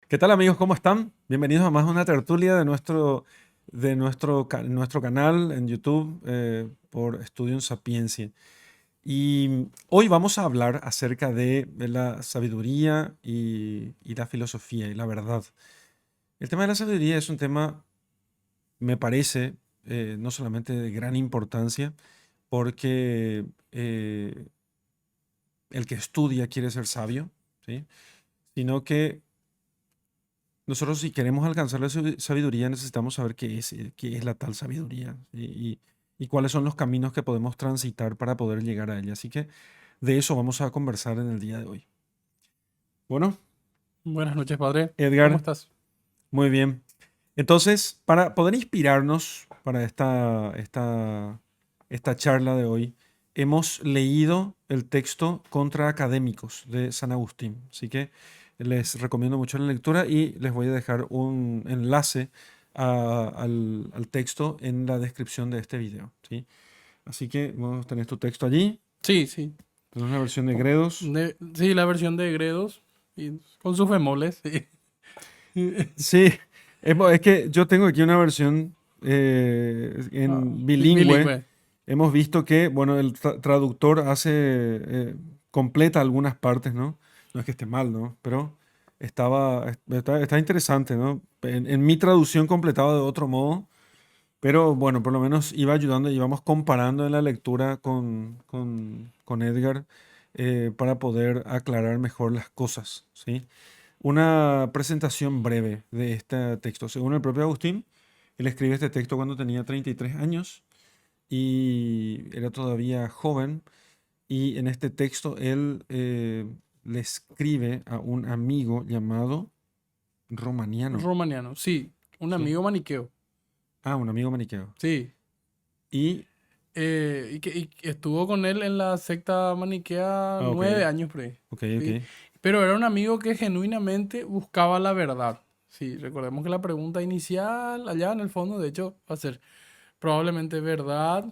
¿Qué tal amigos? ¿Cómo están? Bienvenidos a más una tertulia de nuestro canal en YouTube por Estudium Sapiencia. Y hoy vamos a hablar acerca de la sabiduría y la filosofía y la verdad. El tema de la sabiduría es un tema, me parece, no solamente de gran importancia, porque el que estudia quiere ser sabio, ¿sí? Sino que nosotros si queremos alcanzar la sabiduría necesitamos saber qué es la tal sabiduría, ¿sí? Y cuáles son los caminos que podemos transitar para poder llegar a ella. Así que de eso vamos a conversar en el día de hoy. Bueno, Buenas noches, padre. ¿Cómo Edgar, estás? muy bien. Entonces, para poder inspirarnos para esta charla de hoy, hemos leído el texto Contra Académicos de San Agustín. Así que les recomiendo mucho la lectura y les voy a dejar un enlace al texto en la descripción de este video, ¿sí? Así que vamos a tener tu texto allí. Sí, sí. Tenemos una versión de Gredos. Sí, la versión de Gredos y con sus bemoles, sí. Sí, es que yo tengo aquí una versión Ah, en bilingüe. bilingüe. Hemos visto que, bueno, el traductor completa algunas partes, ¿no? No es que esté mal, ¿no? Pero está interesante, ¿no? En mi traducción completaba de otro modo, pero bueno, por lo menos iba ayudando, íbamos comparando en la lectura con Edgar para poder aclarar mejor las cosas, ¿sí? Una presentación breve de este texto. Según el propio Agustín, él escribe este texto cuando tenía 33 años y era todavía joven. Y en este texto él le escribe a un amigo llamado Romaniano. Romaniano, sí. Un ¿Sí? amigo maniqueo. Ah, un amigo maniqueo. Sí. Y, Y que estuvo con él en la secta maniquea ok, 9 años por ahí. ok, ok. Sí. Pero era un amigo que genuinamente buscaba la verdad. Sí, recordemos que la pregunta inicial allá en el fondo, de hecho, va a ser probablemente verdad,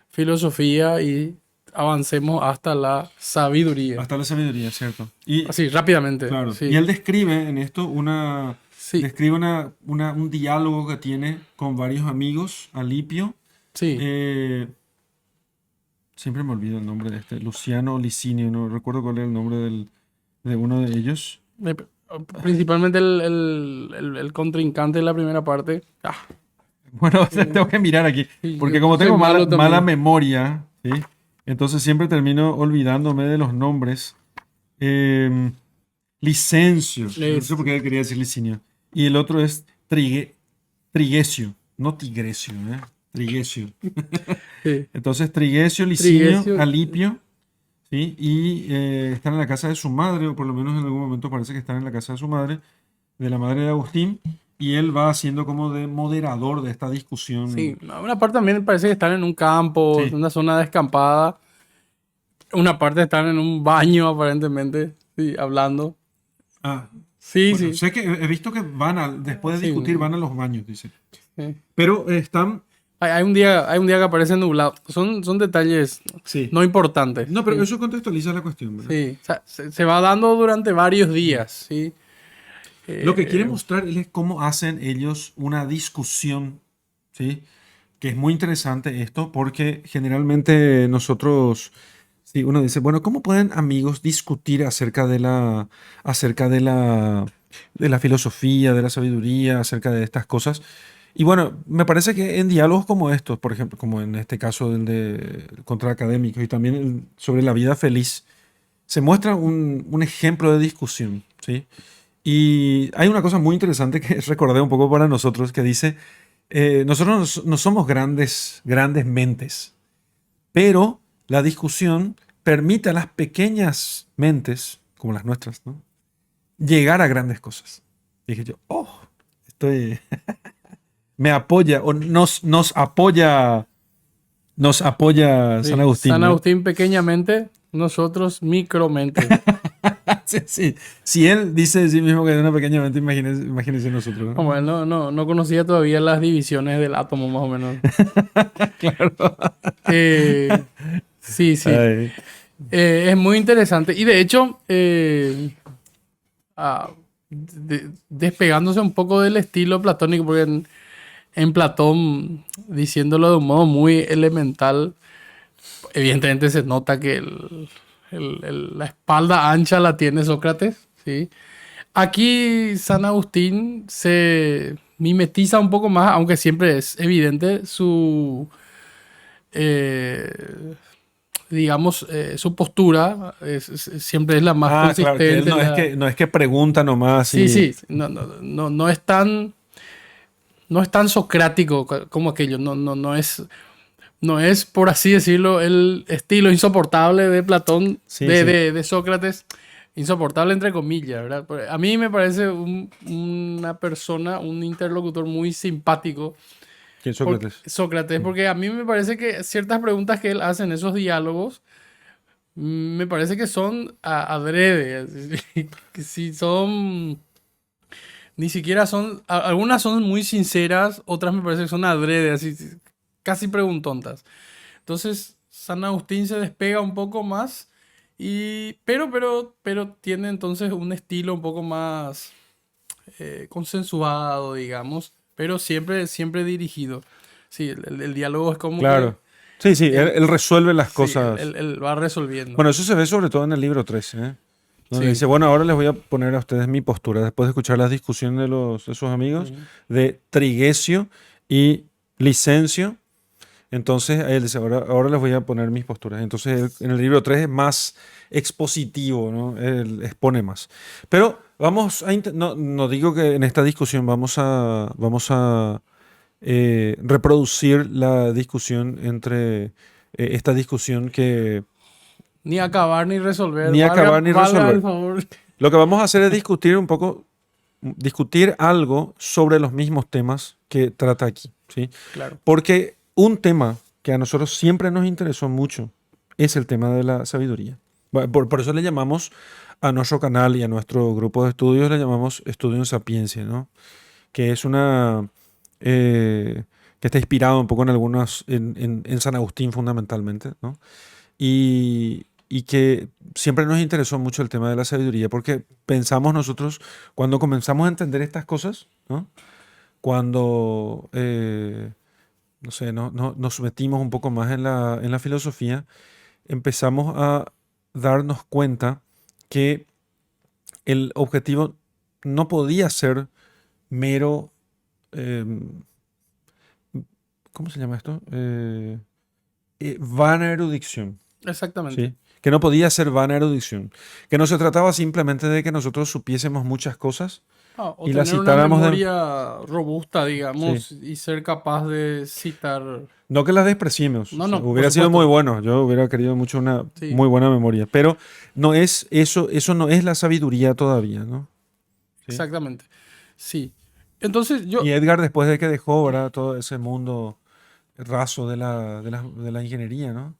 filosofía y avancemos hasta la sabiduría. Hasta la sabiduría, ¿cierto? Y, Así, rápidamente, claro, y sí, él describe en esto sí, describe un diálogo que tiene con varios amigos, Alipio. sí. eh, Siempre me olvido el nombre de este, Luciano Licinio, no recuerdo cuál es el nombre de uno de ellos. Eh, Principalmente el contrincante de la primera parte. Bueno, Eh, tengo que mirar aquí, sí, porque yo como soy tengo mala, malo mala también. memoria, ¿sí? Entonces siempre termino olvidándome de los nombres. Em, Licencio, no sé por Es, qué quería decir Licinio. Y el otro es Trigesio, no Tigresio, ¿eh? Trigesio. sí. Entonces Trigesio, Licinio, Trigesio, Alipio, ¿sí? Y están en la casa de su madre, o por lo menos en algún momento parece que están en la casa de su madre, de la madre de Agustín, y él va haciendo como de moderador de esta discusión. sí. No, una parte también parece que están en un campo, en Sí. una zona descampada. Una parte están en un baño, aparentemente, sí, hablando. Ah, Sí, bueno, sí. sé que he visto que después de Sí, discutir, van a los baños, dice. sí. Pero están, Hay un día que aparece nublado. Son detalles sí. no importantes. No, pero Sí, eso contextualiza la cuestión, ¿verdad? sí. O sea, se va dando durante varios días. Sí. Lo que quiere Eh, mostrar él es cómo hacen ellos una discusión, ¿sí? Que es muy interesante esto, porque generalmente nosotros, sí, uno dice, bueno, ¿cómo pueden amigos discutir acerca de la filosofía, de la sabiduría, acerca de estas cosas? Y bueno, me parece que en diálogos como estos, por ejemplo, como en este caso del de contra académicos y también sobre la vida feliz, se muestra un ejemplo de discusión, ¿sí? Y hay una cosa muy interesante que recordé un poco para nosotros que dice, nosotros no somos grandes mentes, pero la discusión permite a las pequeñas mentes, como las nuestras, ¿no? Llegar a grandes cosas. Y dije yo, oh, estoy, me apoya, o nos apoya San sí. Agustín, San ¿no? Agustín pequeñamente, nosotros micromente. Sí, sí. Si él dice de sí mismo que es una pequeña mente, imagínense nosotros, ¿no? Como él no conocía todavía las divisiones del átomo, más o menos. Claro. Eh, sí, sí. Ay, Es muy interesante. Y de hecho, despegándose un poco del estilo platónico, porque en Platón, diciéndolo de un modo muy elemental, evidentemente se nota que la espalda ancha la tiene Sócrates, ¿sí? Aquí San Agustín se mimetiza un poco más, aunque siempre es evidente su, eh, digamos, su postura, siempre es la más Ah, claro, que él consistente. no es que pregunta nomás Sí, y... sí, no es tan socrático como aquello, no es, por así decirlo, el estilo insoportable de Platón, Sí, sí. de Sócrates, insoportable entre comillas, ¿verdad? A mí me parece una persona, un interlocutor muy simpático, ¿Quién Sócrates? Sócrates, Mm. porque a mí me parece que ciertas preguntas que él hace en esos diálogos, me parece que son adrede, así, que si son, ni siquiera son, algunas son muy sinceras, otras me parece que son adrede, así, casi preguntontas. Entonces, San Agustín se despega un poco más, pero tiene entonces un estilo un poco más consensuado, digamos, pero siempre dirigido. Sí, el diálogo es como que Claro. Sí, sí, él, él resuelve las sí, cosas. él va resolviendo. Bueno, eso se ve sobre todo en el libro 3, ¿eh? Donde Sí. dice, bueno, ahora les voy a poner a ustedes mi postura, después de escuchar las discusiones de sus amigos, Ujú. de Trigesio y Licencio. Entonces, él dice, ahora les voy a poner mis posturas. Entonces, en el libro 3 es más expositivo, ¿no? Él expone más. Pero vamos a... no digo que en esta discusión vamos a reproducir la discusión entre... esta discusión que Ni acabar ni resolver. ni acabar ni Valga el resolver. favor. Lo que vamos a hacer es discutir un poco, discutir algo sobre los mismos temas que trata aquí, ¿sí? Claro. Porque un tema que a nosotros siempre nos interesó mucho es el tema de la sabiduría. Bueno, por eso le llamamos a nuestro canal y a nuestro grupo de estudios, le llamamos Estudio en Sapiencia, ¿no? Que es una... que está inspirado un poco en algunas, en San Agustín fundamentalmente, ¿no? Y que siempre nos interesó mucho el tema de la sabiduría, porque pensamos nosotros, cuando comenzamos a entender estas cosas, ¿no? Cuando, no sé, nos metimos un poco más en la filosofía, empezamos a darnos cuenta que el objetivo no podía ser mero, em, ¿cómo se llama esto? Vana erudición. Exactamente. ¿Sí? Que no podía ser vana erudición, que no se trataba simplemente de que nosotros supiésemos muchas cosas Ah, o y las tener una citáramos de... memoria robusta, Sí. digamos, y ser capaz de citar. No que las despreciemos, o No, sea, no, por hubiera sido muy supuesto. bueno, yo hubiera querido mucho una Sí, muy buena memoria, pero no es eso, eso no es la sabiduría todavía, ¿no? Sí. exactamente. Sí. Entonces Y yo, Edgar, después de que dejó, ¿verdad? Todo ese mundo raso de la ingeniería, ¿no?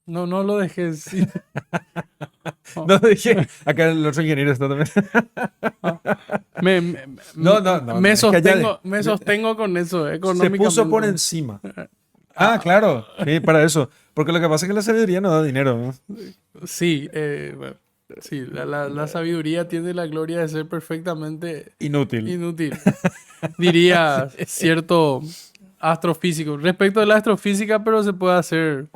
no lo dejé decir. No, dije, acá el otro ingeniero está también. Me, me, No, es que allá me sostengo con eso se puso por económicamente. encima. Ah, Ah, claro, sí, para eso. Porque lo que pasa es que la sabiduría no da dinero, ¿no? sí, bueno, sí, la sabiduría tiene la gloria de ser perfectamente Inútil. inútil, diría cierto astrofísico. Respecto de la astrofísica, pero se puede hacer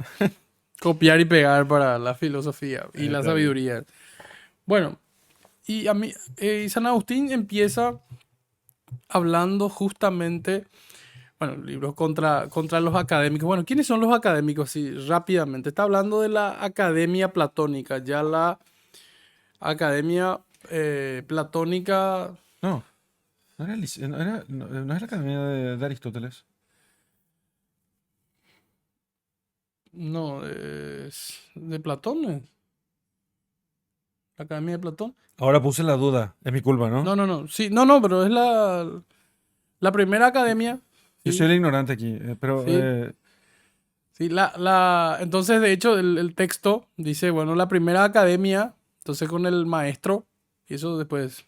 copiar y pegar para la filosofía y la Está bien. sabiduría. Bueno, y a mí, San Agustín empieza hablando justamente, bueno, libros contra los académicos. Bueno, ¿quiénes son los académicos? Sí, rápidamente. Está hablando de la academia platónica. Ya la academia platónica, No, no es la academia de Aristóteles. no, es de Platón, ¿no? La academia de Platón. Ahora puse la duda, es mi culpa, ¿no? No. Sí, no, pero es la primera academia. Yo soy Sí, el ignorante aquí, pero sí. Sí, entonces, de hecho, el texto dice, bueno, la primera academia, entonces con el maestro, y eso después.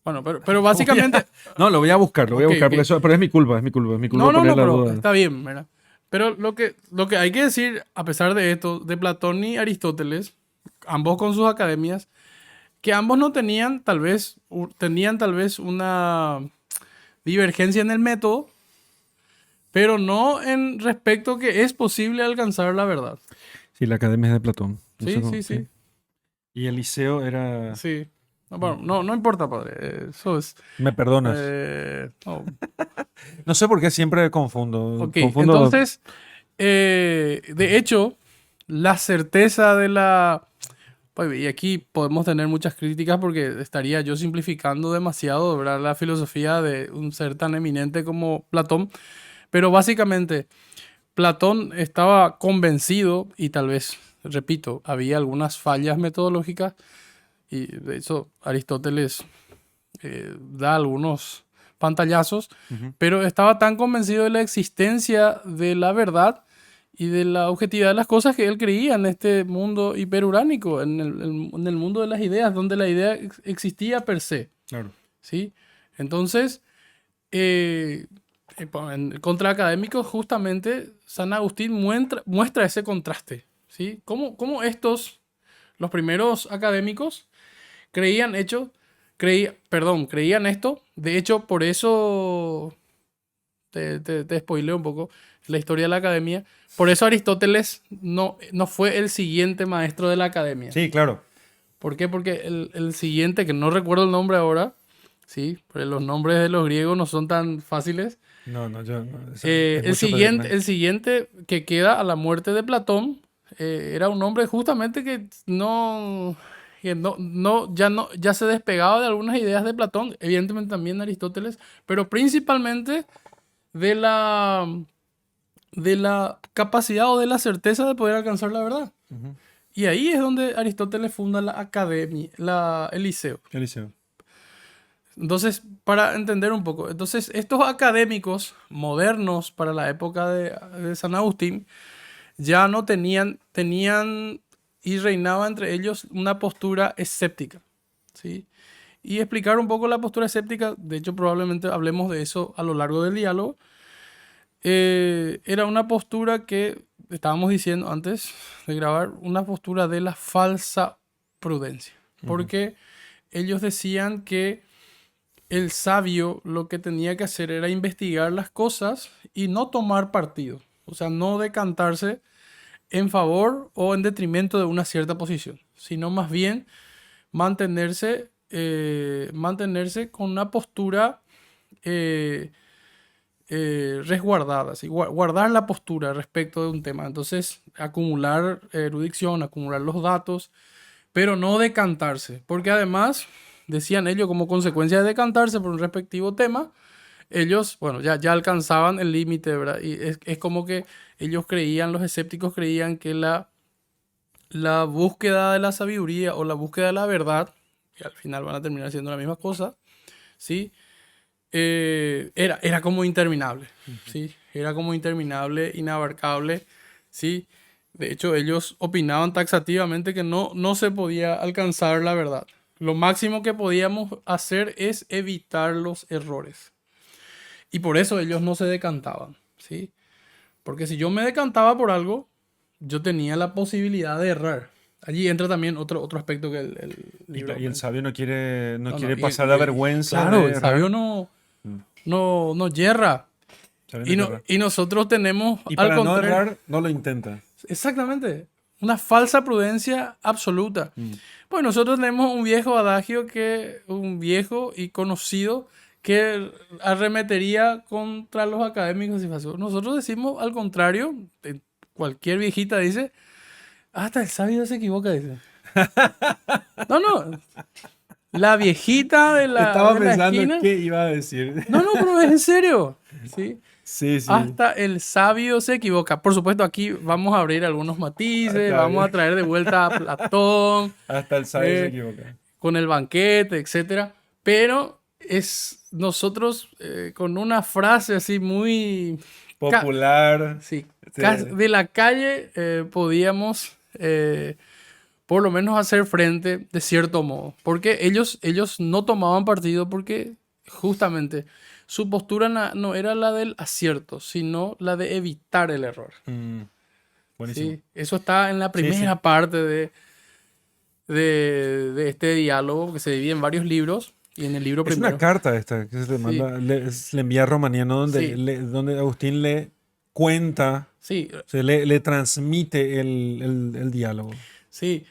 Bueno, pero básicamente, no, lo voy a ok, buscar, porque ok. eso, pero es mi culpa poner No, la pero duda. está bien, ¿verdad? Pero lo que hay que decir, a pesar de esto, de Platón y Aristóteles, ambos con sus academias, que ambos no tenían tenían tal vez una divergencia en el método, pero no en respecto que es posible alcanzar la verdad. Sí, la academia es de Platón. Sí, sí, sí. Y Eliseo era... Sí. No, bueno, no importa, padre. Eso es. Me perdonas. No. No sé por qué siempre confundo. Ok, Confundo. entonces, de hecho, la certeza de la... Pues, y aquí podemos tener muchas críticas porque estaría yo simplificando demasiado, ¿verdad? La filosofía de un ser tan eminente como Platón. Pero básicamente, Platón estaba convencido y tal vez, repito, había algunas fallas metodológicas y de hecho Aristóteles da algunos pantallazos, Ujú. pero estaba tan convencido de la existencia de la verdad y de la objetividad de las cosas que él creía en este mundo hiperuránico, en el mundo de las ideas, donde la idea existía per se, Claro. ¿sí? Entonces, eh, contra académicos, justamente San Agustín muestra ese contraste, ¿sí? Cómo estos, los primeros académicos, creían hecho, creían esto. De hecho, por eso te spoileo un poco la historia de la academia. Por eso Aristóteles no fue el siguiente maestro de la academia. Sí, claro. ¿Por qué? Porque el siguiente, que no recuerdo el nombre ahora, sí, pero los nombres de los griegos no son tan fáciles. No, yo no, es El mucho pedirme. siguiente, el siguiente que queda a la muerte de Platón era un hombre justamente ya se despegaba de algunas ideas de Platón, evidentemente también de Aristóteles, pero principalmente de la capacidad o de la certeza de poder alcanzar la verdad. Ujú. Y ahí es donde Aristóteles funda la academia, el liceo. Eliseo. Entonces, para entender un poco, entonces estos académicos modernos para la época de San Agustín ya no tenían y reinaba entre ellos una postura escéptica, ¿sí? Y explicar un poco la postura escéptica, de hecho probablemente hablemos de eso a lo largo del diálogo, era una postura que estábamos diciendo antes de grabar, una postura de la falsa prudencia, Ujú. porque ellos decían que el sabio lo que tenía que hacer era investigar las cosas y no tomar partido, o sea, no decantarse en favor o en detrimento de una cierta posición, sino más bien mantenerse con una postura eh, resguardada, ¿sí? Guardar la postura respecto de un tema. Entonces, acumular erudición, acumular los datos, pero no decantarse, porque además, decían ellos, como consecuencia de decantarse por un respectivo tema, ellos, bueno, ya alcanzaban el límite, ¿verdad? Y es como que ellos creían, los escépticos creían que la búsqueda de la sabiduría o la búsqueda de la verdad, que al final van a terminar siendo la misma cosa, ¿sí? Era como interminable, ¿sí? Era como interminable, inabarcable, ¿sí? De hecho, ellos opinaban taxativamente que no se podía alcanzar la verdad. Lo máximo que podíamos hacer es evitar los errores. Y por eso ellos no se decantaban, ¿sí? Porque si yo me decantaba por algo, yo tenía la posibilidad de errar. Allí entra también otro aspecto que el libro Y el menciona. sabio no No, no, quiere pasar la vergüenza claro, de el sabio errar. no, Mm. no yerra. Sabio no quiere errar. Y nosotros tenemos, Y al para no contrario, errar, no lo intenta. exactamente, una falsa prudencia absoluta. Mm. Pues nosotros tenemos un viejo adagio un viejo y conocido que arremetería contra los académicos y falsos. Nosotros decimos al contrario, cualquier viejita dice, hasta el sabio se equivoca, dice. No, no, la viejita Estaba de la pensando esquina. qué iba a decir. No, no, pero es en serio. ¿Sí? Sí, sí. Hasta el sabio se equivoca. Por supuesto, aquí vamos a abrir algunos matices, Está vamos bien. a traer de vuelta a Platón, Hasta el sabio se eh, equivoca. con el banquete, etcétera. Pero es nosotros con una frase así muy ca- Popular. sí, Sí. de la calle podíamos por lo menos hacer frente de cierto modo. Porque ellos no tomaban partido porque justamente su postura no era la del acierto, sino la de evitar el error. Mm, buenísimo. ¿Sí? Eso está en la Sí, sí. primera parte de este diálogo que se divide en varios libros. Y en el libro Es una primero. carta esta que se le Sí, manda, le envía a Romaniano donde, sí, donde Agustín le cuenta, sí, o sea, le transmite el diálogo. sí.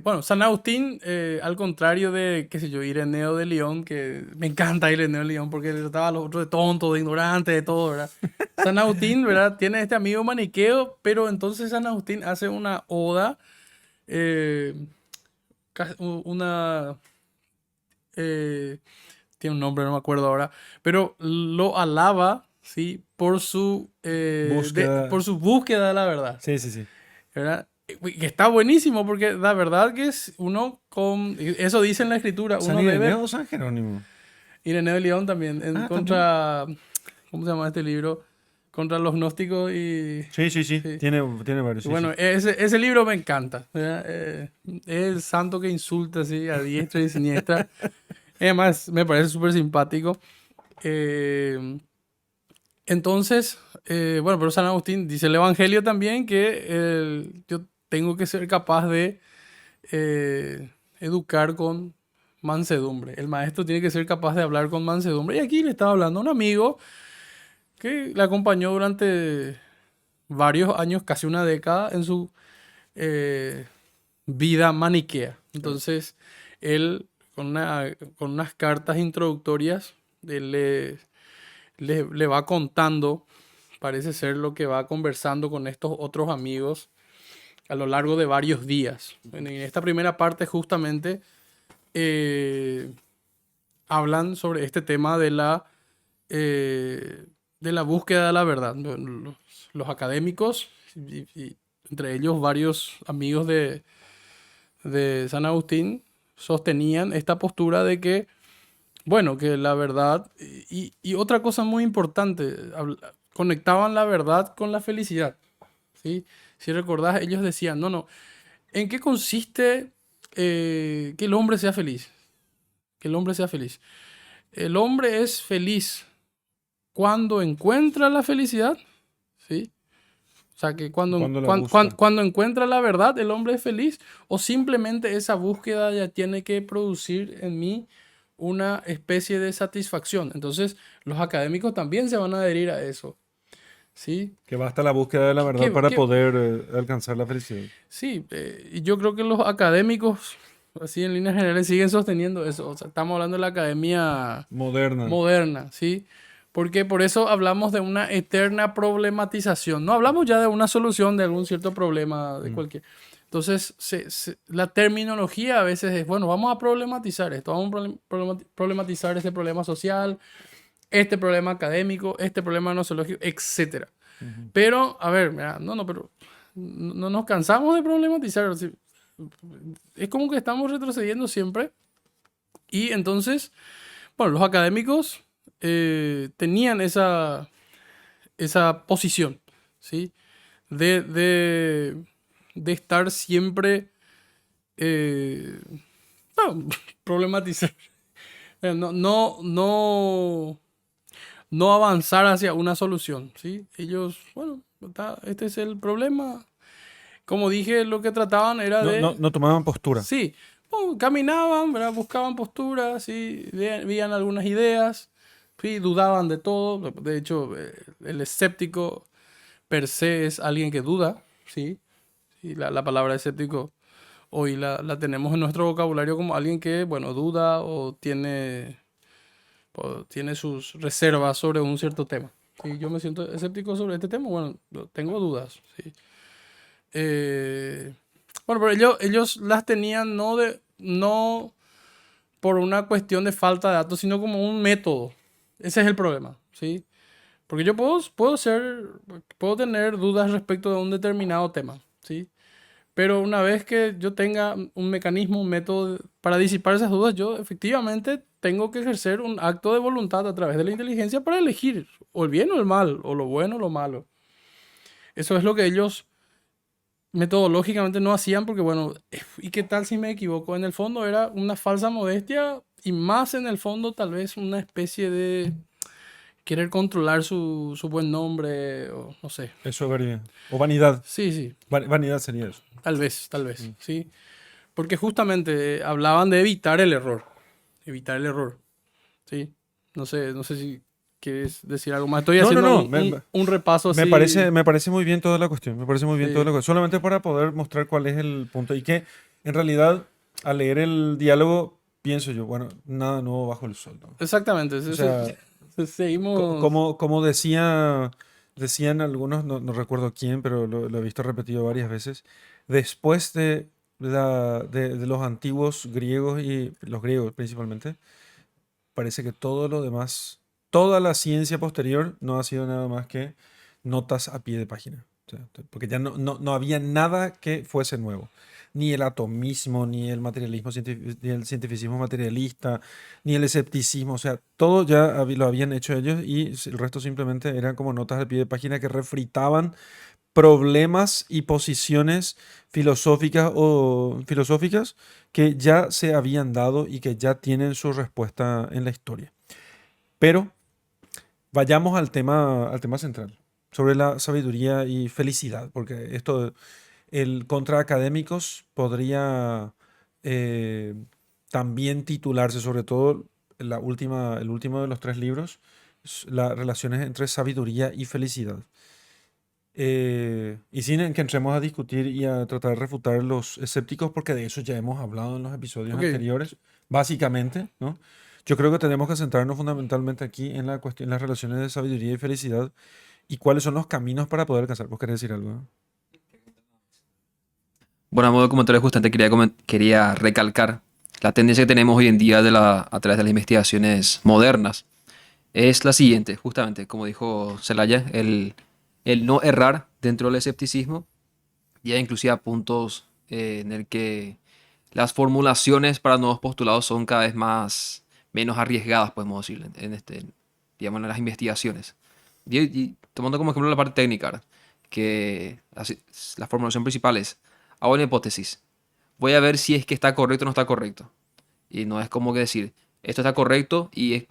Bueno, San Agustín, al contrario de, qué sé yo, Ireneo de León, que me encanta Ireneo de León porque le trataba a los otros de tonto, de ignorante, de todo, ¿verdad? San Agustín, ¿verdad? Tiene este amigo maniqueo, pero entonces San Agustín hace una oda, eh, una, eh, tiene un nombre, no me acuerdo ahora, pero lo alaba, ¿sí? Por Búsqueda. su búsqueda de la verdad, Sí, sí, sí. ¿verdad? Que está buenísimo porque la verdad que es uno con, eso dice en la escritura, ¿San uno debe, Ireneo o San Jerónimo? Ireneo de León también, en Ah, también. contra, ¿cómo se llama este libro? Contra los gnósticos y, Sí, sí, sí. sí. Tiene varios, Y sí, bueno, sí. ese libro me encanta, ¿verdad? Es el santo que insulta así a diestra y siniestra. Además, me parece súper simpático. Eh, entonces, bueno, pero San Agustín dice el Evangelio también que yo tengo que ser capaz de educar con mansedumbre. El maestro tiene que ser capaz de hablar con mansedumbre. Y aquí le estaba hablando a un amigo que le acompañó durante varios años, casi una década, en su eh, vida maniquea. Claro. Entonces, él, con unas cartas introductorias, él le va contando, parece ser lo que va conversando con estos otros amigos a lo largo de varios días. Bueno, y en esta primera parte justamente eh, hablan sobre este tema de la búsqueda de la verdad. Los académicos, y entre ellos varios amigos de San Agustín, sostenían esta postura de que, bueno, que la verdad, y otra cosa muy importante, conectaban la verdad con la felicidad, ¿sí? Si recordás, ellos decían, no, no, ¿en qué consiste que el hombre sea feliz? Que el hombre sea feliz. El hombre es feliz cuando encuentra la felicidad, ¿sí? O sea, que Cuando la busca. cuando encuentra la verdad, el hombre es feliz, o simplemente esa búsqueda ya tiene que producir en mí una especie de satisfacción. Entonces, los académicos también se van a adherir a eso, ¿sí? Que basta la búsqueda de la verdad Que, para que- poder alcanzar la felicidad. sí, y yo creo que los académicos, así en líneas generales, siguen sosteniendo eso. O sea, estamos hablando de la academia Moderna. moderna, ¿sí? Porque por eso hablamos de una eterna problematización. No hablamos ya de una solución de algún cierto problema, de Mm. cualquier. Entonces, la terminología a veces es, bueno, vamos a problematizar esto, vamos a problematizar este problema social, este problema académico, este problema nosológico, etcétera. Ujú. Pero, a ver, mira, no, no, pero no nos cansamos de problematizar. O sea, es como que estamos retrocediendo siempre. Y entonces, bueno, los académicos tenían esa posición, ¿sí? De, de, de estar siempre eh, no, problematizar. No avanzar hacia una solución, ¿sí? Ellos, bueno, este es el problema. Como dije, lo que trataban era No, no, de, no tomaban postura. sí, bueno, caminaban, ¿verdad? Buscaban posturas, ¿sí? Veían algunas ideas, sí, dudaban de todo. De hecho, el escéptico per se es alguien que duda, ¿sí? Y la palabra escéptico hoy la tenemos en nuestro vocabulario como alguien que, bueno, duda o tiene sus reservas sobre un cierto tema. Si yo me siento escéptico sobre este tema, bueno, tengo dudas, ¿sí? Eh, bueno, pero ellos las tenían no por una cuestión de falta de datos, sino como un método. Ese es el problema, ¿sí? Porque yo puedo tener dudas respecto de un determinado tema, ¿sí? Pero una vez que yo tenga un mecanismo, un método para disipar esas dudas, yo efectivamente tengo que ejercer un acto de voluntad a través de la inteligencia para elegir o el bien o el mal, o lo bueno o lo malo. Eso es lo que ellos metodológicamente no hacían porque, bueno, ¿y qué tal si me equivoco? En el fondo era una falsa modestia y más en el fondo tal vez una especie de querer controlar su buen nombre, o no sé. Eso es verdad. O vanidad. Sí, sí, Vanidad sería eso. tal vez, sí. Porque justamente hablaban de evitar el error, sí. No sé si quieres decir algo más. Estoy No, no, haciendo no. un repaso así, Me parece muy bien toda la cuestión. Me parece muy bien toda sí, la cuestión. Solamente para poder mostrar cuál es el punto. Y que en realidad, al leer el diálogo, pienso yo, bueno, nada nuevo bajo el sol, ¿no? exactamente. O sea, Seguimos, como decían algunos, no recuerdo quién, pero lo he visto repetido varias veces, después de los antiguos griegos y los griegos principalmente, parece que todo lo demás, toda la ciencia posterior no ha sido nada más que notas a pie de página. O sea, porque ya no había nada que fuese nuevo. Ni el atomismo, ni el materialismo, ni el cientificismo materialista, ni el escepticismo. O sea, todo ya lo habían hecho ellos y el resto simplemente eran como notas al pie de página que refritaban problemas y posiciones filosóficas que ya se habían dado y que ya tienen su respuesta en la historia. Pero vayamos al tema central, sobre la sabiduría y felicidad, porque esto, el contra académicos podría eh, también titularse, sobre todo el último de los tres libros, las relaciones entre sabiduría y felicidad. Y sin que entremos a discutir y a tratar de refutar los escépticos, porque de eso ya hemos hablado en los episodios ok. anteriores, básicamente, ¿no? Yo creo que tenemos que centrarnos fundamentalmente aquí en la cuestión, en las relaciones de sabiduría y felicidad y cuáles son los caminos para poder alcanzar. ¿Vos querés decir algo? ¿No? Bueno, a modo de comentario justamente quería recalcar la tendencia que tenemos hoy en día a través de las investigaciones modernas. Es la siguiente, justamente, como dijo Celaya, el no errar dentro del escepticismo, ya inclusive a puntos en el que las formulaciones para nuevos postulados son cada vez menos arriesgadas, podemos decir, digamos, en las investigaciones. Y tomando como ejemplo la parte técnica, ¿verdad? Que la formulación principal es, hago una hipótesis, voy a ver si es que está correcto o no está correcto. Y no es como que decir, esto está correcto y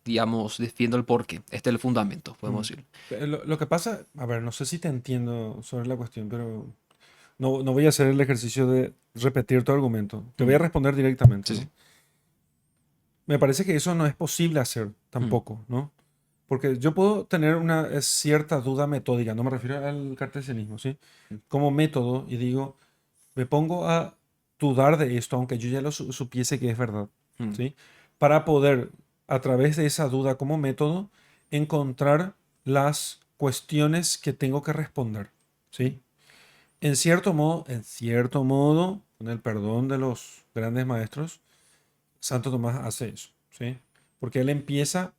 digamos, defiendo el porqué. Este es el fundamento, Mm. podemos decir. Lo que pasa, a ver, no sé si te entiendo sobre la cuestión, pero no voy a hacer el ejercicio de repetir tu argumento. Te voy a Mm, responder directamente, sí, sí. ¿no? Me parece que eso no es posible hacer Mm, tampoco, ¿no? Porque yo puedo tener una cierta duda metódica, no me refiero al cartesianismo, ¿sí? Como método, y digo, me pongo a dudar de esto, aunque yo ya lo supiese que es verdad, mm, ¿sí? Para poder, a través de esa duda como método, encontrar las cuestiones que tengo que responder, ¿sí? En cierto modo, con el perdón de los grandes maestros, Santo Tomás hace eso, ¿sí? Porque él empieza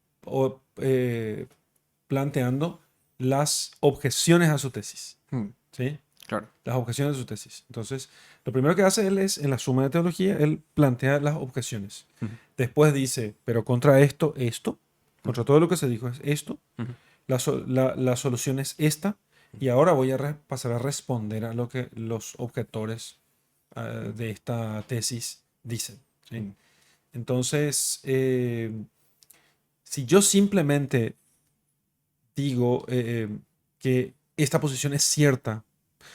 planteando las objeciones a su tesis, mm, ¿sí? claro. Las objeciones de su tesis. Entonces, lo primero que hace él es, en la suma de teología, él plantea las objeciones. Ujú, Después dice, pero contra esto, ujú, contra todo lo que se dijo es esto, ujú, la solución es esta, y ahora voy a pasar a responder a lo que los objetores de esta tesis dicen, ¿sí? mm, Entonces, si yo simplemente digo que esta posición es cierta,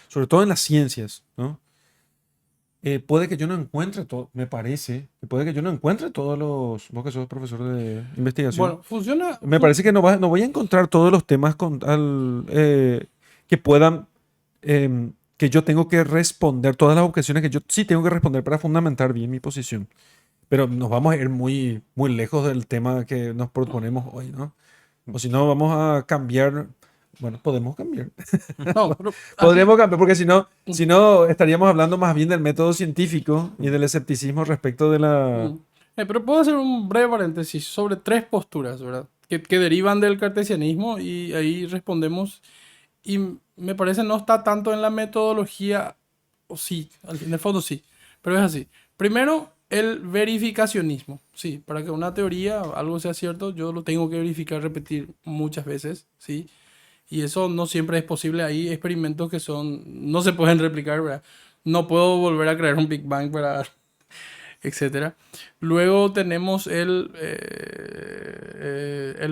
sobre todo en las ciencias, ¿no? Puede que yo no encuentre todo, me parece, que puede que yo no encuentre todos vos que sos profesor de investigación, Bueno, funciona, me parece que no voy a encontrar todos los temas que puedan, que yo tengo que responder, todas las objeciones que yo sí tengo que responder para fundamentar bien mi posición. Pero nos vamos a ir muy, muy lejos del tema que nos proponemos hoy, ¿no? O si no, vamos a cambiar. Bueno, podemos cambiar. no, pero así, Podríamos cambiar, porque si no, estaríamos hablando más bien del método científico y del escepticismo respecto de la. mm. Pero puedo hacer un breve paréntesis sobre tres posturas, ¿verdad? Que derivan del cartesianismo y ahí respondemos. Y me parece no está tanto en la metodología, o sí, en el fondo sí, pero es así. Primero, el verificacionismo. Sí, para que una teoría, algo sea cierto, yo lo tengo que verificar, repetir muchas veces, ¿sí? Y eso no siempre es posible. Hay experimentos que no se pueden replicar, ¿verdad? No puedo volver a crear un Big Bang para etcétera. Luego tenemos el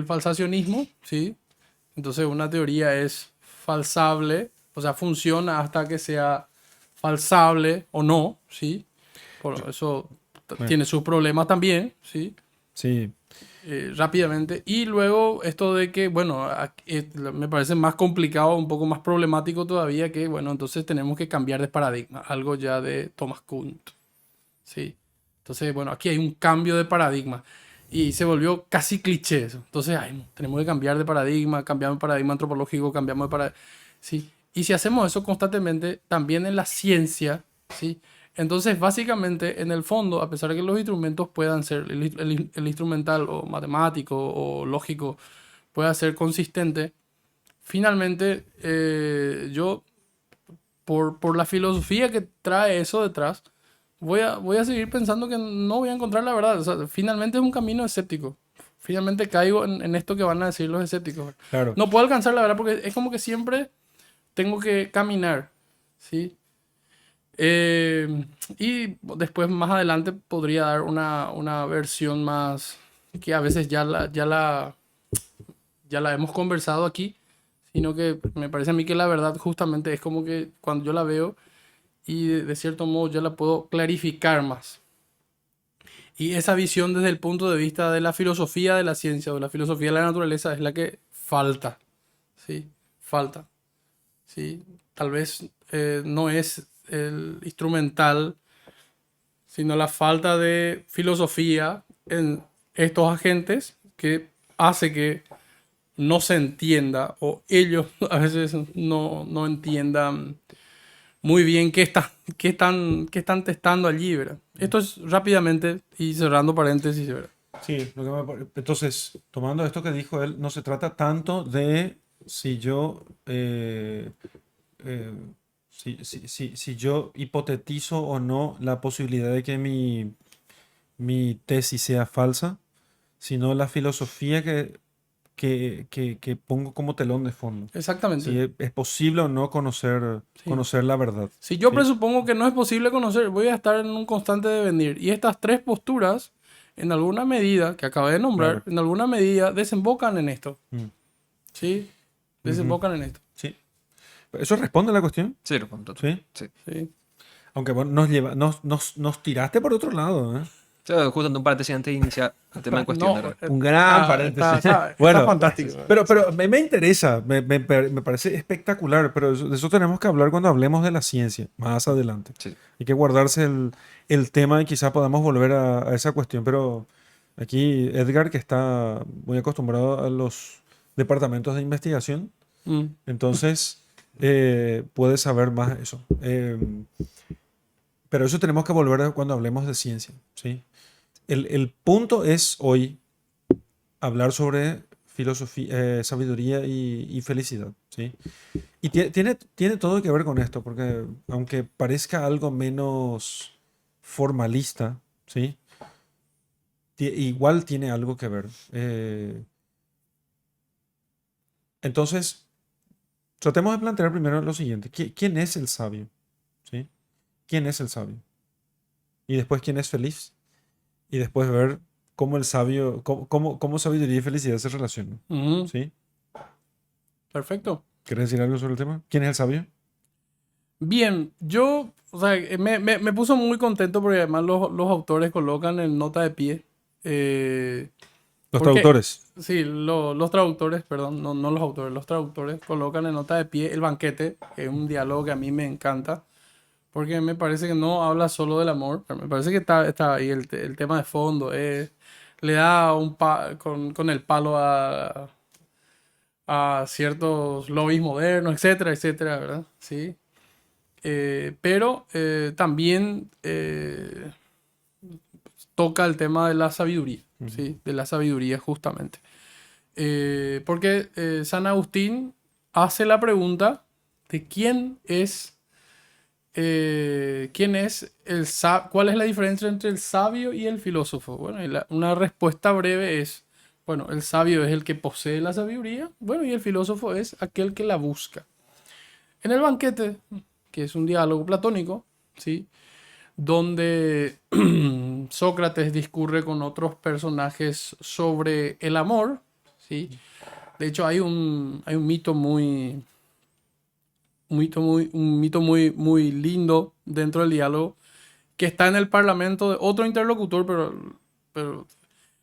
falsacionismo, ¿sí? Entonces una teoría es falsable, o sea, funciona hasta que sea falsable o no, ¿sí? Por eso Bueno, tiene sus problemas también, ¿sí? sí, Rápidamente. Y luego esto de que, bueno, me parece más complicado, un poco más problemático todavía que, bueno, entonces tenemos que cambiar de paradigma, algo ya de Thomas Kuhn, ¿sí? Entonces, bueno, aquí hay un cambio de paradigma y se volvió casi cliché eso. Entonces, ay, tenemos que cambiar de paradigma, cambiamos de paradigma antropológico, cambiamos de paradigma, ¿sí? Y si hacemos eso constantemente, también en la ciencia, ¿sí? Entonces, básicamente, en el fondo, a pesar de que los instrumentos puedan ser, el instrumental o matemático o lógico pueda ser consistente, finalmente, yo, por la filosofía que trae eso detrás, voy a seguir pensando que no voy a encontrar la verdad. O sea, finalmente es un camino escéptico. Finalmente caigo en esto que van a decir los escépticos. claro. No puedo alcanzar la verdad porque es como que siempre tengo que caminar, ¿sí? Y después, más adelante, podría dar una versión más que a veces ya la hemos conversado aquí, sino que me parece a mí que la verdad justamente es como que cuando yo la veo y de cierto modo ya la puedo clarificar más. Y esa visión desde el punto de vista de la filosofía de la ciencia o de la filosofía de la naturaleza es la que falta, ¿sí? Falta, ¿sí? Tal vez no es el instrumental, sino la falta de filosofía en estos agentes que hace que no se entienda o ellos a veces no entiendan muy bien qué están testando allí, ¿verdad? Esto es rápidamente y cerrando paréntesis, ¿verdad? Sí, entonces, tomando esto que dijo él, no se trata tanto de si yo, eh, si yo hipotetizo o no la posibilidad de que mi tesis sea falsa, sino la filosofía que pongo como telón de fondo. Si Exactamente. es posible o no Sí. conocer la verdad. Si yo ¿Sí? presupongo que no es posible conocer, voy a estar en un constante devenir. Y estas tres posturas, en alguna medida, que acabé de nombrar, Claro. en alguna medida desembocan en esto. Mm. ¿Sí? Ujú. Desembocan en esto. Sí. ¿Eso responde a la cuestión? Sí, lo punto. Sí. Sí. ¿Sí? Aunque bueno, nos tiraste por otro lado, ¿eh? O sea, justo un paréntesis antes de iniciar el tema en cuestión, No, ¿verdad? Un gran está, paréntesis. está Bueno, fantástico. pero me interesa, me parece espectacular, pero de eso tenemos que hablar cuando hablemos de la ciencia, más adelante. Sí. Hay que guardarse el tema y quizá podamos volver a esa cuestión, pero aquí Edgar, que está muy acostumbrado a los departamentos de investigación, Mm. entonces puede saber más de eso. Pero eso tenemos que volver a cuando hablemos de ciencia, ¿sí? El punto es hoy hablar sobre filosofía, sabiduría y felicidad, ¿sí? Y tiene todo que ver con esto, porque aunque parezca algo menos formalista, ¿sí? Igual tiene algo que ver. Entonces, tratemos de plantear primero lo siguiente. ¿Quién es el sabio? ¿Sí? ¿Quién es el sabio? Y después, ¿quién es feliz? Y después ver cómo el sabio, cómo sabiduría y felicidad se relacionan, Ujú. ¿sí? Perfecto. ¿Quieres decir algo sobre el tema? ¿Quién es el sabio? Bien, yo, o sea, me puso muy contento porque además los autores colocan en nota de pie. eh, Los porque, traductores. sí, los traductores, perdón, no los autores, los traductores colocan en nota de pie el banquete, que es un diálogo que a mí me encanta, porque me parece que no habla solo del amor, pero me parece que está ahí el tema de fondo, le da con el palo a ciertos lobbies modernos, etcétera, etcétera, ¿verdad? Sí. Pero también toca el tema de la sabiduría, ¿sí? De la sabiduría justamente. Porque San Agustín hace la pregunta de cuál es la diferencia entre el sabio y el filósofo. Bueno, y una respuesta breve es, bueno, el sabio es el que posee la sabiduría, bueno, y el filósofo es aquel que la busca. En el banquete, que es un diálogo platónico, ¿sí? Donde Sócrates discurre con otros personajes sobre el amor, ¿sí? De hecho, hay un mito muy lindo dentro del diálogo que está en el parlamento de otro interlocutor, pero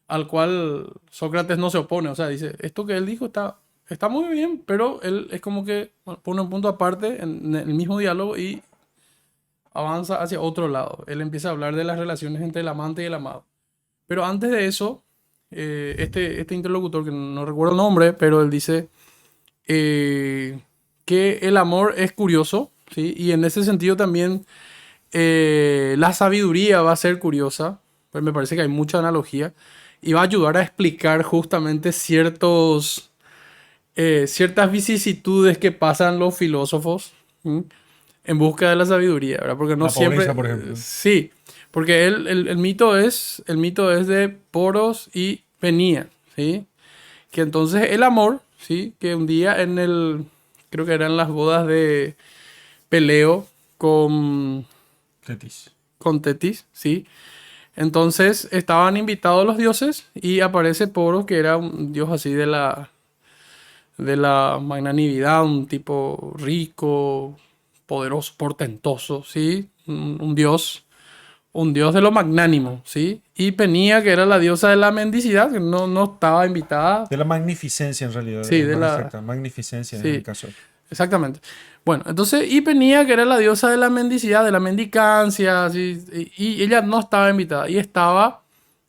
al cual Sócrates no se opone. O sea, dice, esto que él dijo está muy bien, pero él es como que bueno, pone un punto aparte en el mismo diálogo y avanza hacia otro lado. Él empieza a hablar de las relaciones entre el amante y el amado. Pero antes de eso, este interlocutor, que no recuerdo el nombre, pero él dice que el amor es curioso, ¿sí? Y en ese sentido también la sabiduría va a ser curiosa, pues me parece que hay mucha analogía, y va a ayudar a explicar justamente ciertas vicisitudes que pasan los filósofos, ¿sí? En busca de la sabiduría, ¿verdad? Porque no La siempre... pobreza, por ejemplo. Sí, porque el mito es de Poros y Penía, ¿sí? Que entonces el amor, ¿sí? Que un día creo que eran las bodas de Peleo Tetis. con Tetis, ¿sí? Entonces estaban invitados los dioses y aparece Poros, que era un dios así de la magnanimidad, un tipo rico, poderoso, portentoso, ¿sí? Un dios de lo magnánimo, ¿sí? Y Penía, que era la diosa de la mendicidad, que no estaba invitada. De la magnificencia, en realidad. Sí, Es de más la... exacta. Magnificencia en el Sí, caso. exactamente. Bueno, entonces, y Penía, que era la diosa de la mendicidad, de la mendicancia, ¿sí? Y ella no estaba invitada. Y estaba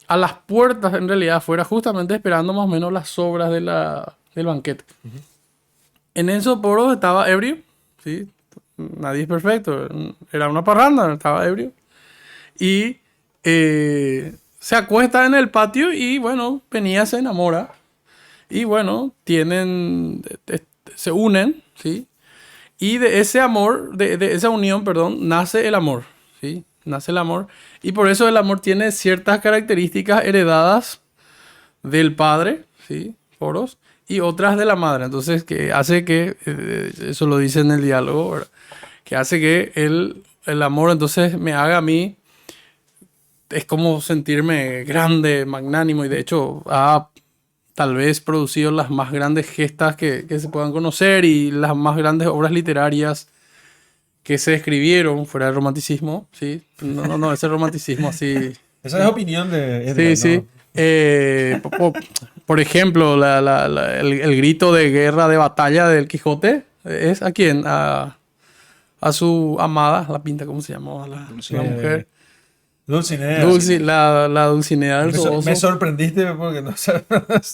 a las puertas, en realidad, afuera, justamente esperando más o menos las sobras del banquete. En eso Poros estaba ebrio, ¿sí? Nadie es perfecto. Era una parranda, estaba ebrio. Y se acuesta en el patio y bueno, Penía se enamora. Y bueno, se unen, ¿sí? Y de ese amor, de esa unión, perdón, nace el amor, ¿sí? Nace el amor. Y por eso el amor tiene ciertas características heredadas del padre, ¿sí? Poros, y otras de la madre. Entonces, que hace que, eso lo dice en el diálogo, ¿verdad? Que hace que el amor entonces me haga a mí, es como sentirme grande, magnánimo, y de hecho ha tal vez producido las más grandes gestas que se puedan conocer y las más grandes obras literarias que se escribieron fuera del romanticismo, ¿sí? No, ese romanticismo así. Esa es opinión de Sí, Edgar, sí. ¿no? Por ejemplo, el grito de guerra, de batalla del Quijote, ¿es a quién? A su amada, la pinta, ¿cómo se llamaba? La mujer. Dulcinea. La Dulcinea del Toboso. Me sorprendiste porque no sabes.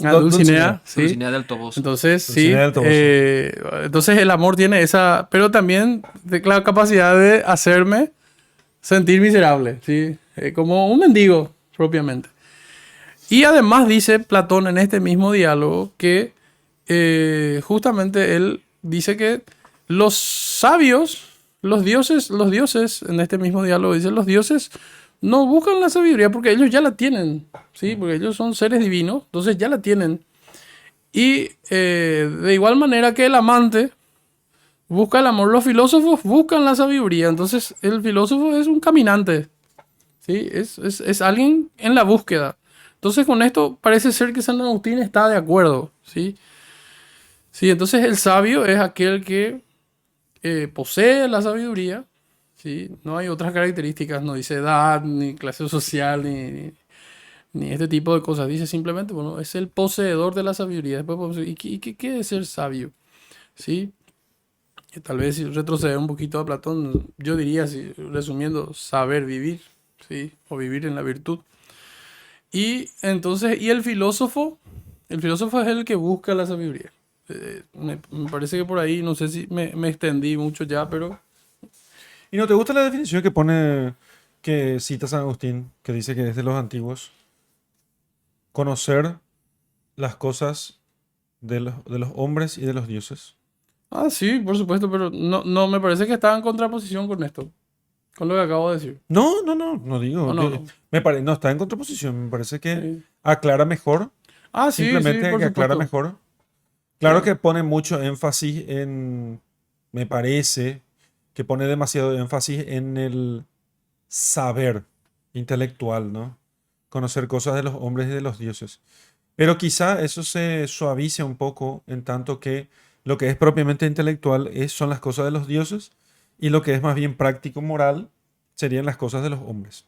La Dulcinea, sí. Dulcinea del Toboso. Entonces, sí. Dulcinea del Toboso. Entonces el amor tiene esa, pero también de la capacidad de hacerme sentir miserable, ¿sí? Como un mendigo, propiamente. Y además dice Platón en este mismo diálogo que justamente él dice que los sabios, los dioses, en este mismo diálogo dice, los dioses no buscan la sabiduría porque ellos ya la tienen, ¿sí? Porque ellos son seres divinos, entonces ya la tienen. Y de igual manera que el amante busca el amor, los filósofos buscan la sabiduría. Entonces el filósofo es un caminante, ¿sí? Es alguien en la búsqueda. Entonces con esto parece ser que San Agustín está de acuerdo, ¿sí? Sí, entonces el sabio es aquel que posee la sabiduría, ¿sí? No hay otras características, no dice edad, ni clase social, ni este tipo de cosas. Dice simplemente, bueno, es el poseedor de la sabiduría. Después, ¿qué es ser sabio? ¿Sí? Que tal vez si retroceder un poquito a Platón, yo diría, si, resumiendo, saber vivir, ¿sí? O vivir en la virtud. Y entonces, el filósofo es el que busca la sabiduría. Me parece que por ahí, no sé si me extendí mucho ya, pero ¿Y no te gusta la definición que pone, que cita San Agustín, que dice que es de los antiguos? Conocer las cosas de los hombres y de los dioses. sí, por supuesto, pero no me parece que está en contraposición con esto, con lo que acabo de decir. No digo. No, no. No está en contraposición. Me parece que Sí. aclara mejor. Sí, Simplemente por que aclara supuesto. mejor. Claro Sí. que pone mucho énfasis en. Me parece que pone demasiado énfasis en el saber intelectual, ¿no? conocer cosas de los hombres y de los dioses. Pero quizá eso se suavice un poco en tanto que lo que es propiamente intelectual son las cosas de los dioses y lo que es más bien práctico moral serían las cosas de los hombres.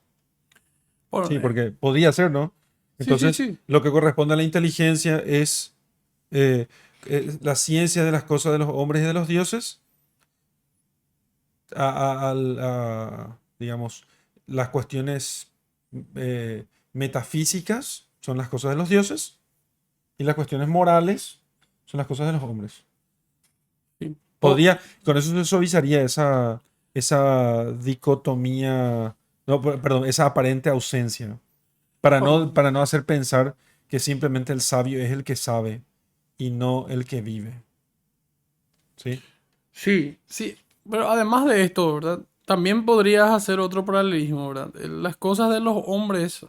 Bueno, Sí, porque podría ser, ¿no? sí, sí, Entonces, sí. lo que corresponde a la inteligencia es la ciencia de las cosas de los hombres y de los dioses, digamos, las cuestiones metafísicas son las cosas de los dioses y las cuestiones morales son las cosas de los hombres. Sí. Con eso se suavizaría esa dicotomía, no, perdón, esa aparente ausencia, Oh, para no hacer pensar que simplemente el sabio es el que sabe y no el que vive. ¿Sí? sí, sí. Pero además de esto, ¿verdad? También podrías hacer otro paralelismo, ¿verdad? Las cosas de los hombres,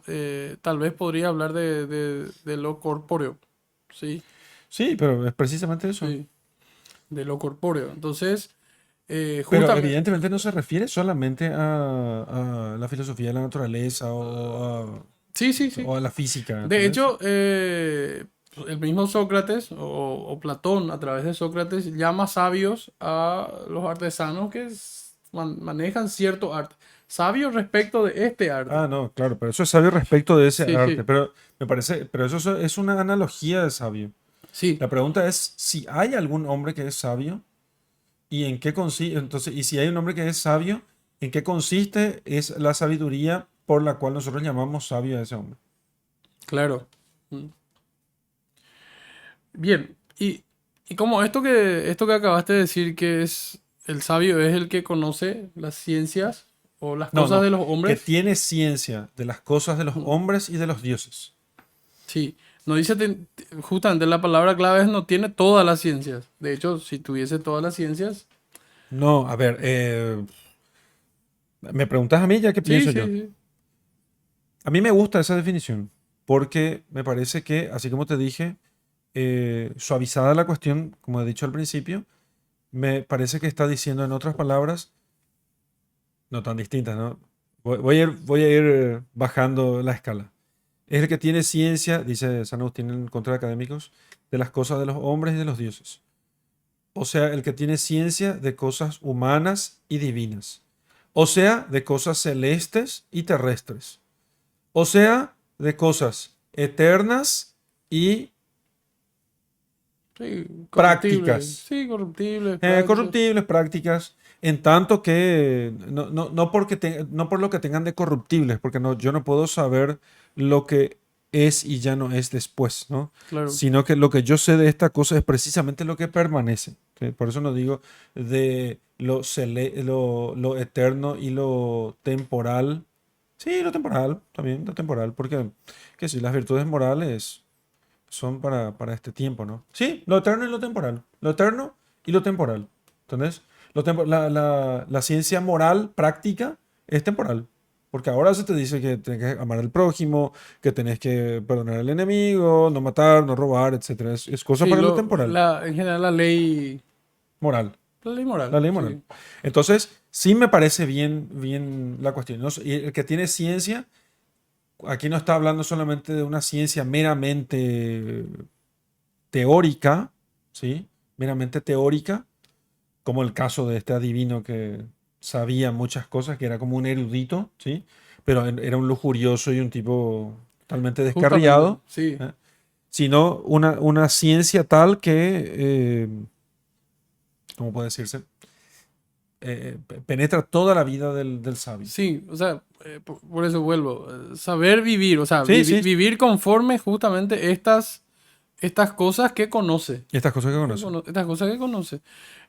tal vez podría hablar de lo corpóreo, ¿sí? Sí, pero es precisamente eso. Sí, de lo corpóreo. Entonces, Pero justamente, evidentemente no se refiere solamente a la filosofía de la naturaleza sí, sí, sí. o a la física, De ¿entendés? hecho, el mismo Sócrates o Platón, a través de Sócrates, llama sabios a los artesanos que manejan cierto arte. Sabios respecto de este arte. Ah, no, claro, pero eso es sabio respecto de ese Sí, arte, sí, pero me parece, pero eso es una analogía de sabio. sí, La pregunta es si hay algún hombre que es sabio y en qué consiste, entonces, y si hay un hombre que es sabio, ¿en qué consiste es la sabiduría por la cual nosotros llamamos sabio a ese hombre? claro. Mm. Bien, y como esto que acabaste de decir, que es el sabio es el que conoce las ciencias o las No, cosas no, de los que hombres. tiene ciencia de las cosas de los Mm. hombres y de los dioses. Sí, no dice, justamente la palabra clave es no tiene todas las ciencias. De hecho, si tuviese todas las ciencias, No, a ver, me preguntas a mí, ya que sí, pienso sí, yo. sí. A mí me gusta esa definición, porque me parece que, así como te dije, suavizada la cuestión, como he dicho al principio, me parece que está diciendo en otras palabras, no tan distintas, ¿no? Voy a ir bajando la escala. Es el que tiene ciencia, dice San Agustín en Contra de Académicos, de las cosas de los hombres y de los dioses. O sea, el que tiene ciencia de cosas humanas y divinas. O sea, de cosas celestes y terrestres. O sea, de cosas eternas y Sí, corruptible. prácticas. Sí, corruptible, práctico. Corruptibles, prácticas, en tanto que no no por lo que tengan de corruptibles, porque no, yo no puedo saber lo que es y ya no es después, ¿no? Claro. Sino que lo que yo sé de esta cosa es precisamente lo que permanece. ¿Sí? Por eso no digo de lo eterno y lo temporal. Sí, lo temporal, también lo temporal, porque que sí, las virtudes morales son para este tiempo, ¿no? Sí, lo eterno y lo temporal. Lo eterno y lo temporal. ¿Entendés? La ciencia moral práctica es temporal. Porque ahora se te dice que tenés que amar al prójimo, que tenés que perdonar al enemigo, no matar, no robar, etcétera. Es cosa Sí, para lo temporal. en general Moral. la ley La moral, ley moral. sí. Entonces, sí me parece bien la cuestión, ¿no? Y el que tiene ciencia, aquí no está hablando solamente de una ciencia meramente teórica, ¿sí? Meramente teórica, como el caso de este adivino que sabía muchas cosas, que era como un erudito, ¿sí? Pero era un lujurioso y un tipo totalmente Justamente, descarriado, sí. ¿eh? Sino una ciencia tal que, ¿cómo puede decirse? Penetra toda la vida del sabio. Sí, o sea, por eso vuelvo. Saber vivir, o sea, Sí, sí, vivir conforme justamente estas cosas que conoce. estas cosas que conoce. Estas cosas que conoce.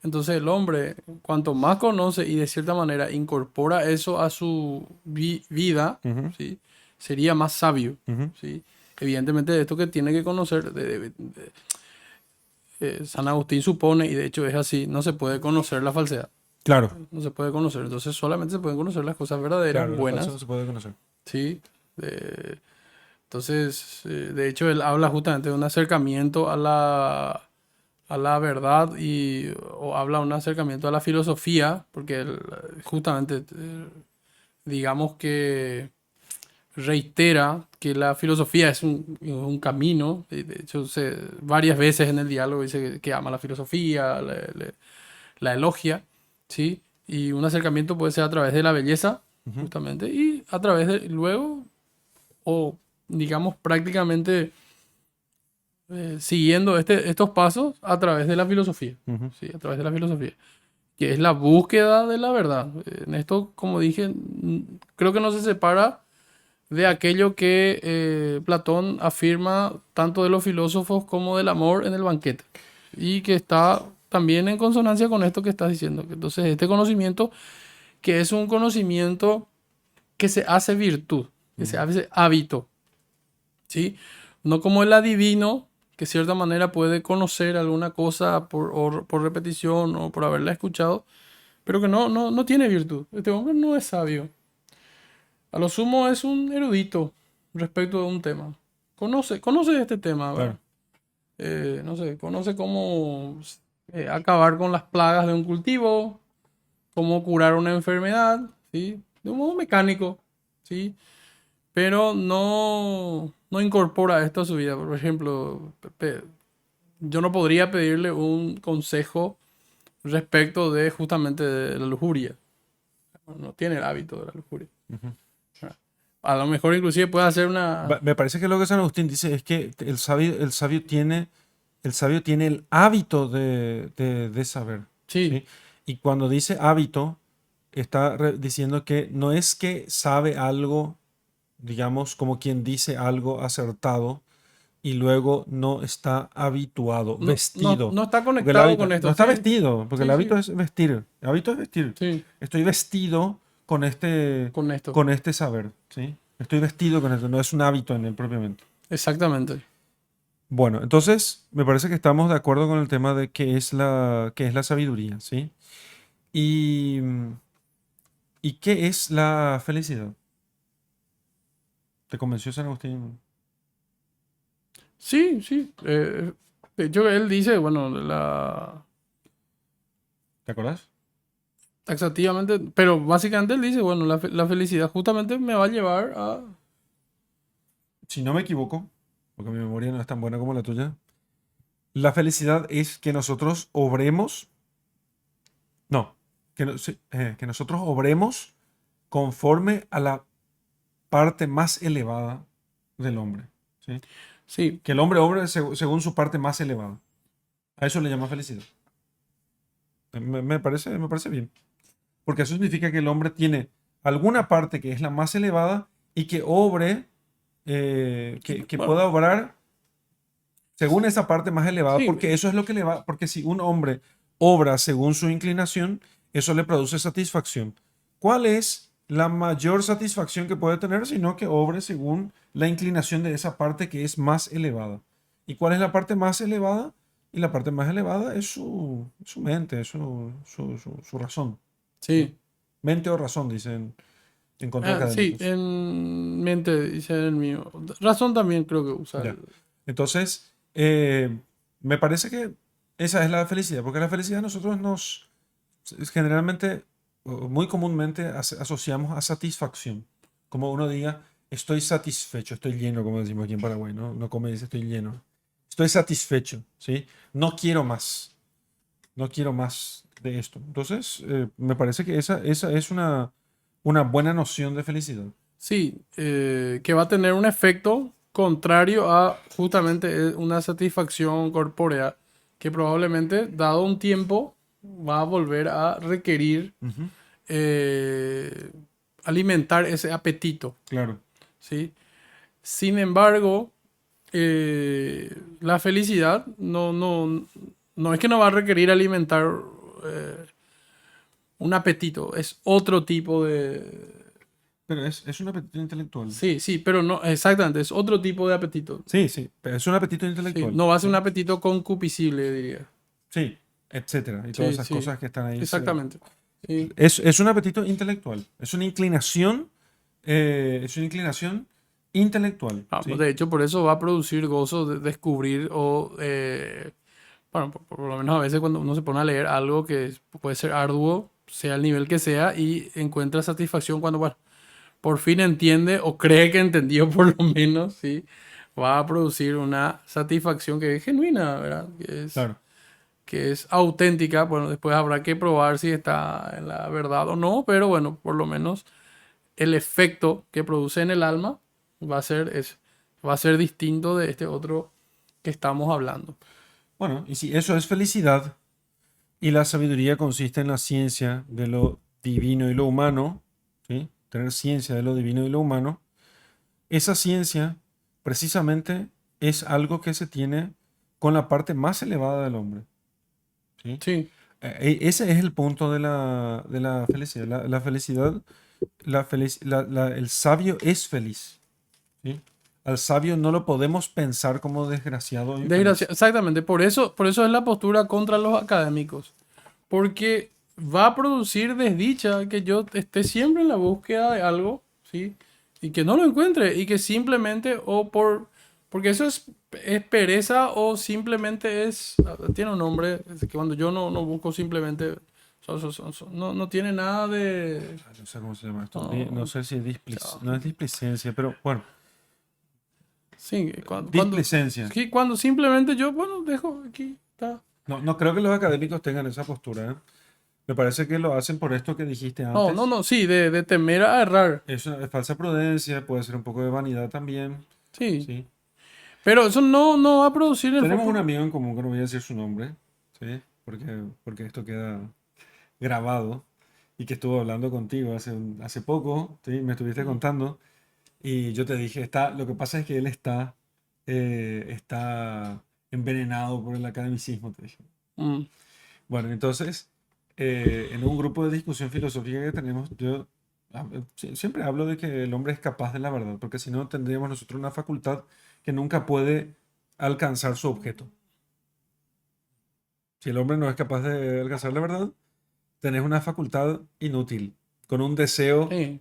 Entonces el hombre, cuanto más conoce y de cierta manera incorpora eso a su vida, Ujú, ¿sí? Sería más sabio, ujú. ¿sí? Evidentemente de esto que tiene que conocer, San Agustín supone, y de hecho es así, no se puede conocer la falsedad, Claro, no se puede conocer. Entonces solamente se pueden conocer las cosas verdaderas, claro, la falsa no buenas, se puede conocer. ¿sí? Entonces, de hecho, él habla justamente de un acercamiento a la verdad o habla de un acercamiento a la filosofía, porque él, justamente, digamos que reitera que la filosofía es un camino. De hecho, varias veces en el diálogo dice que ama la filosofía, la elogia, ¿sí? Y un acercamiento puede ser a través de la belleza, Ujú, justamente, y a través de luego, o digamos prácticamente siguiendo estos pasos a través de la filosofía, ujú, ¿sí? A través de la filosofía, que es la búsqueda de la verdad. En esto, como dije, creo que no se separa de aquello que Platón afirma tanto de los filósofos como del amor en el banquete, y que está también en consonancia con esto que estás diciendo. Entonces, este conocimiento, que es un conocimiento que se hace virtud, que se ujú. hace hábito, ¿sí? No como el adivino, que de cierta manera puede conocer alguna cosa por repetición o por haberla escuchado, pero que no tiene virtud. Este hombre no es sabio. A lo sumo es un erudito respecto de un tema. Conoce este tema, ¿verdad? Claro. No sé, conoce cómo acabar con las plagas de un cultivo, cómo curar una enfermedad, ¿sí? De un modo mecánico, ¿sí? Pero no incorpora esto a su vida. Por ejemplo, yo no podría pedirle un consejo respecto de justamente de la lujuria. No tiene el hábito de la lujuria. Ujú. A lo mejor inclusive puede hacer una... Me parece que lo que San Agustín dice es que el sabio tiene el hábito de saber, Sí, ¿sí? Y cuando dice hábito, está diciendo que no es que sabe algo, digamos, como quien dice algo acertado y luego no está habituado, vestido. no está Porque el conectado con hábito no esto. está Sí, vestido, porque el sí, hábito sí, es vestir. El hábito es vestir. sí, Estoy vestido con esto. con este saber, ¿sí? Estoy vestido con esto, no es un hábito en él propiamente. Exactamente. Bueno, entonces me parece que estamos de acuerdo con el tema de qué es la sabiduría, ¿sí? Y, ¿y qué es la felicidad? ¿Te convenció San Agustín? Sí, sí. De hecho, él dice, bueno, ¿Te acordás? taxativamente, pero básicamente él dice, bueno, la felicidad justamente me va a llevar a... Si no me equivoco, porque mi memoria no es tan buena como la tuya, la felicidad es que nosotros obremos, no, que nosotros obremos conforme a la parte más elevada del hombre, ¿sí? Sí, Que el hombre obre según su parte más elevada. A eso le llama felicidad. Me parece bien. Porque eso significa que el hombre tiene alguna parte que es la más elevada y que obre, que bueno, pueda obrar según esa parte más elevada, sí, porque eso es lo que le va, porque si un hombre obra según su inclinación, eso le produce satisfacción. ¿Cuál es la mayor satisfacción que puede tener, sino que obre según la inclinación de esa parte que es más elevada? ¿Y cuál es la parte más elevada? Y la parte más elevada es su mente, es su razón. ¿Sí? sí. Mente o razón, dicen en contra Sí, académicos. en mente, dice el mío. Razón también creo que usa Ya. Entonces, me parece que esa es la felicidad, porque la felicidad nosotros generalmente, o muy comúnmente asociamos a satisfacción. Como uno diga, estoy satisfecho, estoy lleno, como decimos aquí en Paraguay, ¿no? No come y dice estoy lleno. Estoy satisfecho, ¿sí? No quiero más de esto. Entonces, me parece que esa es una buena noción de felicidad. Sí, que va a tener un efecto contrario a justamente una satisfacción corpórea que probablemente, dado un tiempo, va a volver a requerir Ujú, eh, alimentar ese apetito, claro. ¿sí? Sin embargo, la felicidad no es que no va a requerir alimentar eh, un apetito, es otro tipo de... Pero es un apetito intelectual. Sí, sí, pero no, exactamente, es otro tipo de apetito. Sí, sí, pero es un apetito Sí, intelectual. no va a ser un Sí, apetito concupiscible, diría. sí, etcétera. Y todas Sí, esas sí, cosas que están ahí. exactamente. Sí. Es un apetito intelectual. Es una inclinación intelectual. Ah, ¿Sí? de hecho, por eso va a producir gozo de descubrir o, bueno, por lo menos a veces cuando uno se pone a leer algo que puede ser arduo, sea el nivel que sea, y encuentra satisfacción cuando, bueno, por fin entiende o cree que entendió por lo menos, ¿sí? Va a producir una satisfacción que es genuina, ¿verdad? Claro. Que es auténtica. Bueno, después habrá que probar si está en la verdad o no, pero bueno, por lo menos el efecto que produce en el alma va a ser distinto de este otro que estamos hablando. Bueno, y si eso es felicidad y la sabiduría consiste en la ciencia de lo divino y lo humano, ¿sí? Tener ciencia de lo divino y lo humano, esa ciencia precisamente es algo que se tiene con la parte más elevada del hombre, ¿sí? Sí, Ese es el punto de la felicidad. La felicidad, el sabio es feliz, ¿sí? Al sabio no lo podemos pensar como desgraciado o infeliz. exactamente. Por eso es la postura contra los académicos. Porque va a producir desdicha que yo esté siempre en la búsqueda de algo, ¿sí? Y que no lo encuentre. Y que simplemente, porque eso es pereza o simplemente tiene un nombre, es que cuando yo no busco simplemente, no tiene nada de... No sé cómo se llama esto. No, No sé si es no es displicencia, pero bueno, sí, displicencia. sí, cuando simplemente yo, bueno, dejo aquí, está. No, no creo que los académicos tengan esa postura, ¿eh? Me parece que lo hacen por esto que dijiste antes. No, sí, de temer a errar. Es falsa prudencia, puede ser un poco de vanidad también, Sí. ¿sí? Pero eso no va a producir el Tenemos un foco. amigo en común que no voy a decir su nombre, ¿sí? Porque esto queda grabado y que estuvo hablando contigo hace poco, ¿sí? Me estuviste contando y yo te dije, lo que pasa es que él está envenenado por el academicismo, te dije. Mm. Bueno, entonces, en un grupo de discusión filosófica que tenemos, yo siempre hablo de que el hombre es capaz de la verdad, porque si no tendríamos nosotros una facultad que nunca puede alcanzar su objeto. Si el hombre no es capaz de alcanzar la verdad, tenés una facultad inútil, con un deseo Sí.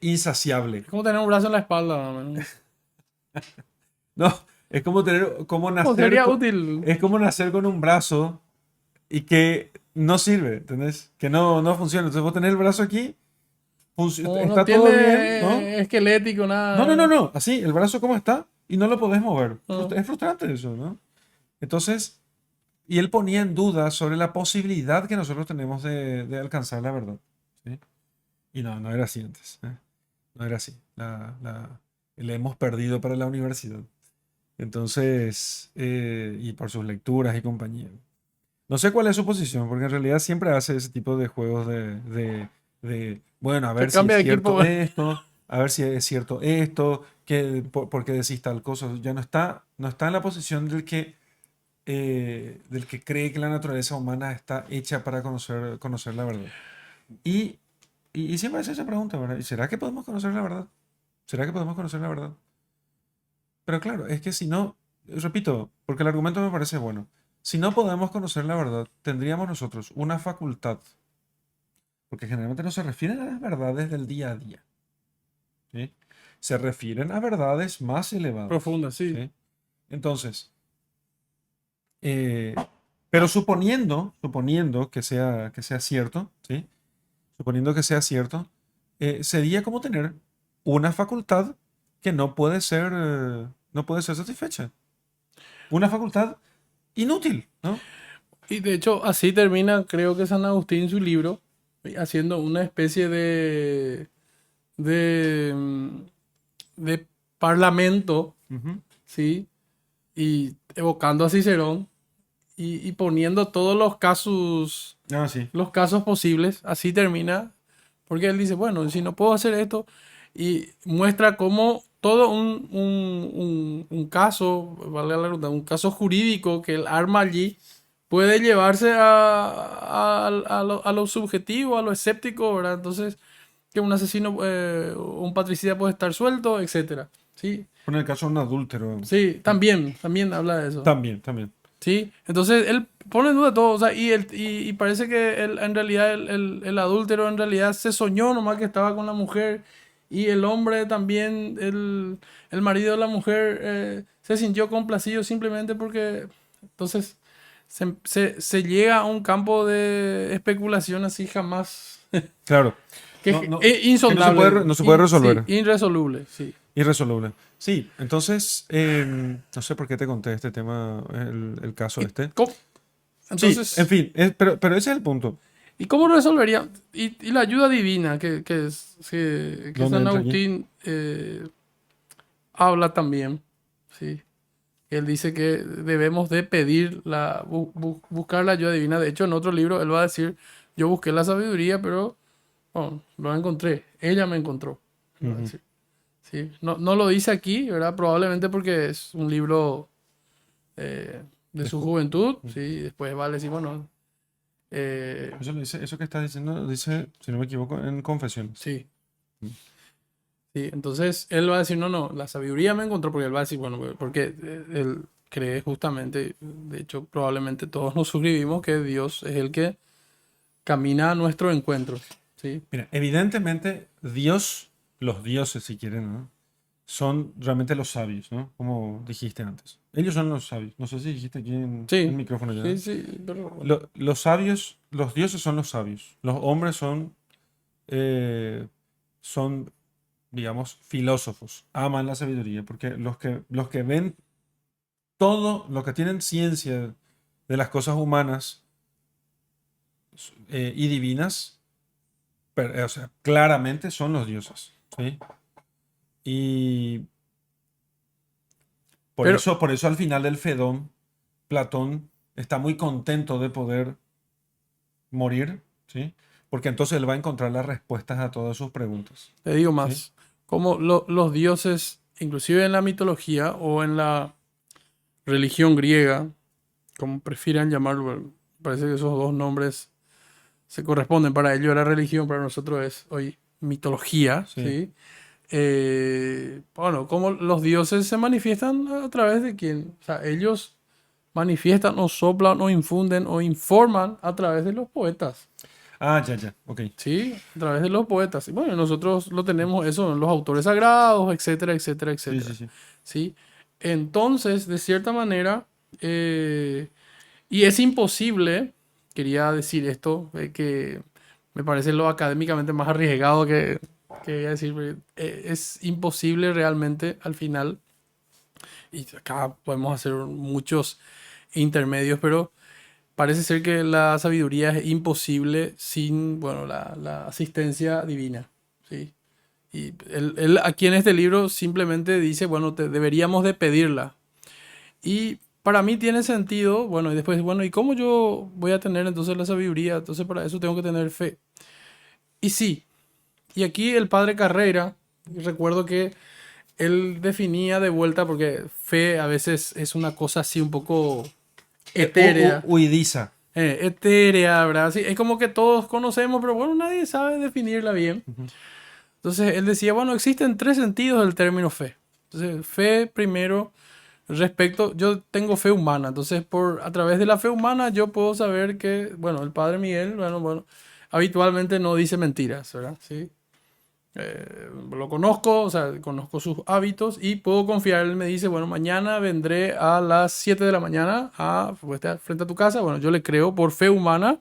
insaciable. Es como tener un brazo en la espalda, más o menos. No, es como O nacer, sería útil. es como nacer con un brazo y que no sirve, ¿entendés? Que no funciona. Entonces vos tenés el brazo aquí, O no está todo bien, ¿no? tiene esquelético, nada. No, así, el brazo como está y no lo podés mover. No. Es frustrante eso, ¿no? Entonces, y él ponía en duda sobre la posibilidad que nosotros tenemos de alcanzar la verdad, ¿sí? Y no era así antes, ¿eh? No era así. Le hemos perdido para la universidad. Entonces, y por sus lecturas y compañía. No sé cuál es su posición, porque en realidad siempre hace ese tipo de juegos bueno, a Se ver si cambia es de equipo, cierto güey. esto, a ver si es cierto esto, por qué decís tal cosa. Ya no está en la posición del que cree que la naturaleza humana está hecha para conocer la verdad. Y, y siempre hace esa pregunta, ¿verdad? ¿Y será que podemos conocer la verdad? ¿Será que podemos conocer la verdad? Pero claro, es que si no, repito, porque el argumento me parece bueno, si no podemos conocer la verdad, tendríamos nosotros una facultad, porque generalmente no se refieren a las verdades del día a día, ¿sí? Se refieren a verdades más elevadas, Profunda, sí. ¿sí? Entonces, eh, pero suponiendo que sea cierto, ¿sí? Suponiendo que sea cierto, sería como tener una facultad que no puede ser satisfecha. Una facultad inútil, ¿no? Y de hecho, así termina, creo que San Agustín su libro, haciendo una especie de, mm, de parlamento, Ujú. ¿sí? Y evocando a Cicerón y poniendo todos Ah, sí. los casos posibles. Así termina, porque él dice, bueno, si no puedo hacer esto, y muestra cómo todo un caso, vale la redundancia, un caso jurídico que él arma allí, puede llevarse a lo subjetivo, a lo escéptico, ¿verdad? Entonces, que un asesino, un patricida puede estar suelto, etcétera. Sí, Por el caso de un adúltero. sí, también habla de eso. También. Sí, entonces él pone en duda todo, o sea, y parece que en realidad el adúltero en realidad se soñó nomás que estaba con la mujer y el hombre también, el marido de la mujer se sintió complacido simplemente porque entonces se llega a un campo de especulación así jamás. Claro. Que No, es insondable. no se puede resolver. Sí, irresoluble, sí. Irresoluble. Sí, entonces, no sé por qué te conté este tema, el caso ¿Y este. cómo- Sí, Entonces, en fin, pero ese es el punto. ¿y cómo resolvería? Y la ayuda divina que ¿Dónde San entra aquí? Agustín habla también, ¿sí? Él dice que debemos de pedir buscar la ayuda divina. De hecho, en otro libro él va a decir, yo busqué la sabiduría, pero bueno, lo encontré. Ella me encontró. Él va a Ujú. decir. Sí, no lo dice aquí, ¿verdad? Probablemente porque es un libro de su juventud, Ujú. ¿sí? Después va a decir, bueno, Eso, eso que estás diciendo, dice, si no me equivoco, en Confesiones. sí, Mm. sí. Entonces él va a decir, no, la sabiduría me encontró, porque él va a decir, bueno, porque él cree justamente, de hecho, probablemente todos nos suscribimos que Dios es el que camina a nuestro encuentro, ¿sí? Mira, evidentemente, Dios, los dioses, si quieren, ¿no? Son realmente los sabios, ¿no? Como dijiste antes. Ellos son los sabios. No sé si dijiste aquí en el Sí, micrófono ya. sí, sí, pero bueno. Los sabios, los dioses son los sabios. Los hombres eh, son, digamos, filósofos. Aman la sabiduría, porque los que ven todo, lo que tienen ciencia de las cosas humanas y divinas, o sea, claramente son los dioses, ¿sí? Y Pero, por eso al final del Fedón, Platón está muy contento de poder morir, ¿sí? Porque entonces él va a encontrar las respuestas a todas sus preguntas, te digo ¿sí? más, como los dioses, inclusive en la mitología o en la religión griega, como prefieran llamarlo, parece que esos dos nombres se corresponden. Para ellos era religión, para nosotros es hoy mitología, Sí. ¿sí? Bueno, como los dioses se manifiestan a través de quién, o sea, ellos manifiestan o soplan o infunden o informan a través de los poetas. Ah, ya, ok. Sí, a través de los poetas. Y bueno, nosotros lo tenemos eso en los autores sagrados, etcétera, etcétera, Sí, sí, etcétera. sí. ¿Sí? Entonces, de cierta manera, y es imposible, quería decir esto, que me parece lo académicamente más arriesgado que voy a decir, porque, es imposible realmente al final, y acá podemos hacer muchos intermedios, pero parece ser que la sabiduría es imposible sin, bueno, la asistencia divina, ¿sí? Y él aquí en este libro simplemente dice, bueno, deberíamos de pedirla. Y para mí tiene sentido, bueno, y después, bueno, ¿y cómo yo voy a tener entonces la sabiduría? Entonces para eso tengo que tener fe. Y sí, y aquí el padre Carrera, recuerdo que él definía de vuelta, porque fe a veces es una cosa así un poco etérea. Huidiza. Etérea, ¿verdad? Sí, es como que todos conocemos, pero bueno, nadie sabe definirla bien. Ujú. Entonces él decía, bueno, existen tres sentidos del término fe. Entonces, fe primero, yo tengo fe humana, entonces a través de la fe humana yo puedo saber que, bueno, el padre Miguel, bueno, habitualmente no dice mentiras, ¿verdad? Sí. Lo conozco, o sea, conozco sus hábitos y puedo confiar. Él me dice, bueno, mañana vendré a las 7 de la mañana frente a tu casa. Bueno, yo le creo por fe humana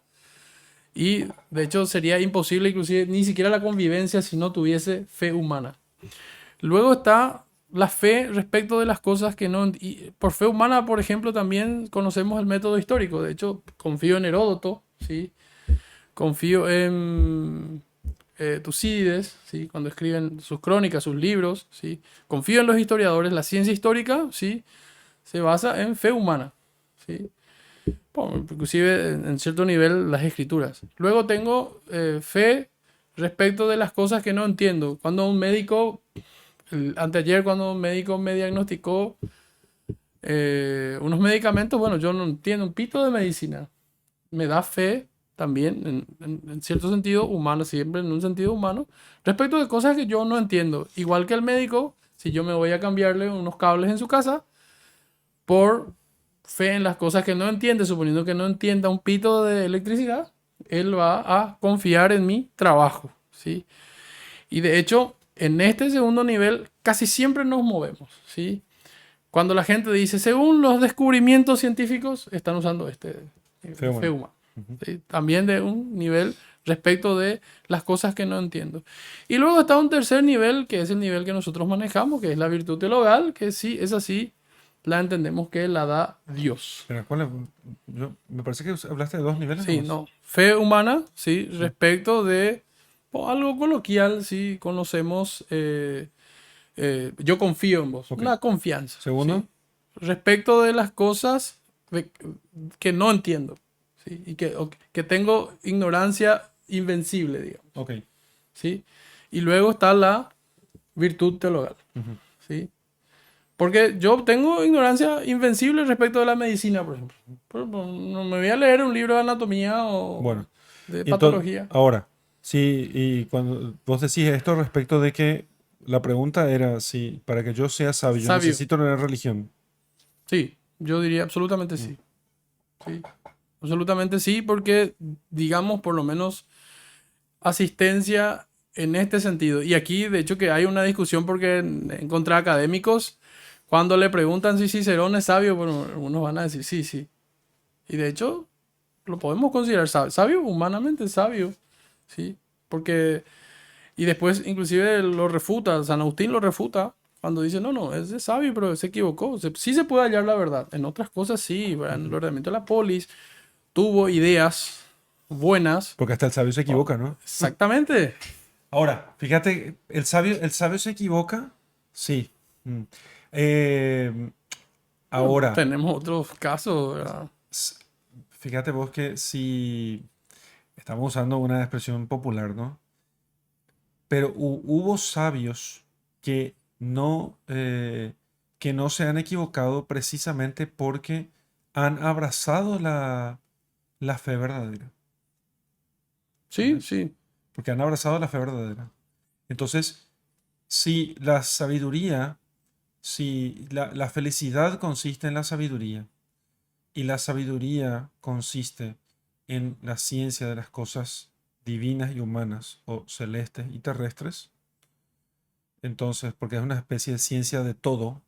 y de hecho sería imposible inclusive ni siquiera la convivencia si no tuviese fe humana. Luego está la fe respecto de las cosas que no... Y por fe humana, por ejemplo, también conocemos el método histórico. De hecho, confío en Heródoto, ¿sí? Confío en Tucídides, ¿sí? Cuando escriben sus crónicas, sus libros, ¿sí? Confío en los historiadores. La ciencia histórica, ¿sí? Se basa en fe humana, ¿sí? Bueno, inclusive en cierto nivel las escrituras. Luego tengo fe respecto de las cosas que no entiendo. Cuando un médico, anteayer cuando un médico me diagnosticó unos medicamentos, bueno, yo no entiendo un pito de medicina. Me da fe también, en cierto sentido humano, siempre en un sentido humano, respecto de cosas que yo no entiendo. Igual que el médico, si yo me voy a cambiarle unos cables en su casa, por fe en las cosas que no entiende, suponiendo que no entienda un pito de electricidad, él va a confiar en mi trabajo, ¿sí? Y de hecho, en este segundo nivel casi siempre nos movemos, ¿sí? Cuando la gente dice, según los descubrimientos científicos, están usando Fe humana. fe humana, ¿sí? También de un nivel respecto de las cosas que no entiendo. Y luego está un tercer nivel, que es el nivel que nosotros manejamos, que es la virtud teologal, que sí, es así, la entendemos que la da Dios. Pero, me parece que hablaste de dos niveles Sí, nomás. no. Fe humana, sí, respecto de algo coloquial, sí, conocemos, yo confío en vos, Ok. una confianza. Segundo. ¿sí? Respecto de las cosas que no entiendo, ¿sí? Y que tengo ignorancia invencible, digamos, Ok. ¿sí? Y luego está la virtud teologal, Ujú. ¿sí? Porque yo tengo ignorancia invencible respecto de la medicina, por ejemplo. No me voy a leer un libro de anatomía o Bueno, de y entonces, patología. ahora, sí, y cuando vos decís esto respecto de que la pregunta era si para que yo sea sabio, yo Sabio, necesito tener religión. sí, yo diría absolutamente sí. Sí, absolutamente sí, porque digamos por lo menos asistencia en este sentido. Y aquí, de hecho, que hay una discusión porque en contra de académicos, cuando le preguntan si Cicerón es sabio, bueno, algunos van a decir sí, sí. Y de hecho, lo podemos considerar sabio, sabio, humanamente sabio, ¿sí? Porque, y después inclusive lo refuta, San Agustín lo refuta. Cuando dice, no, no, ese es sabio, pero se equivocó. Sí se puede hallar la verdad. En otras cosas sí, ¿verdad? En el ordenamiento de la polis tuvo ideas buenas. Porque hasta el sabio se equivoca, ¿no? Exactamente. Ahora, fíjate, el sabio se equivoca, sí. Mm. Eh, Bueno, ahora, tenemos otros casos, ¿verdad? s- fíjate vos que si estamos usando una expresión popular, ¿no? Pero hubo sabios que no se han equivocado precisamente porque han abrazado la fe verdadera. Sí, ¿Entendés? sí. Porque han abrazado la fe verdadera. Entonces, si la sabiduría, si la felicidad consiste en la sabiduría y la sabiduría consiste en la ciencia de las cosas divinas y humanas o celestes y terrestres, entonces, porque es una especie de ciencia de todo,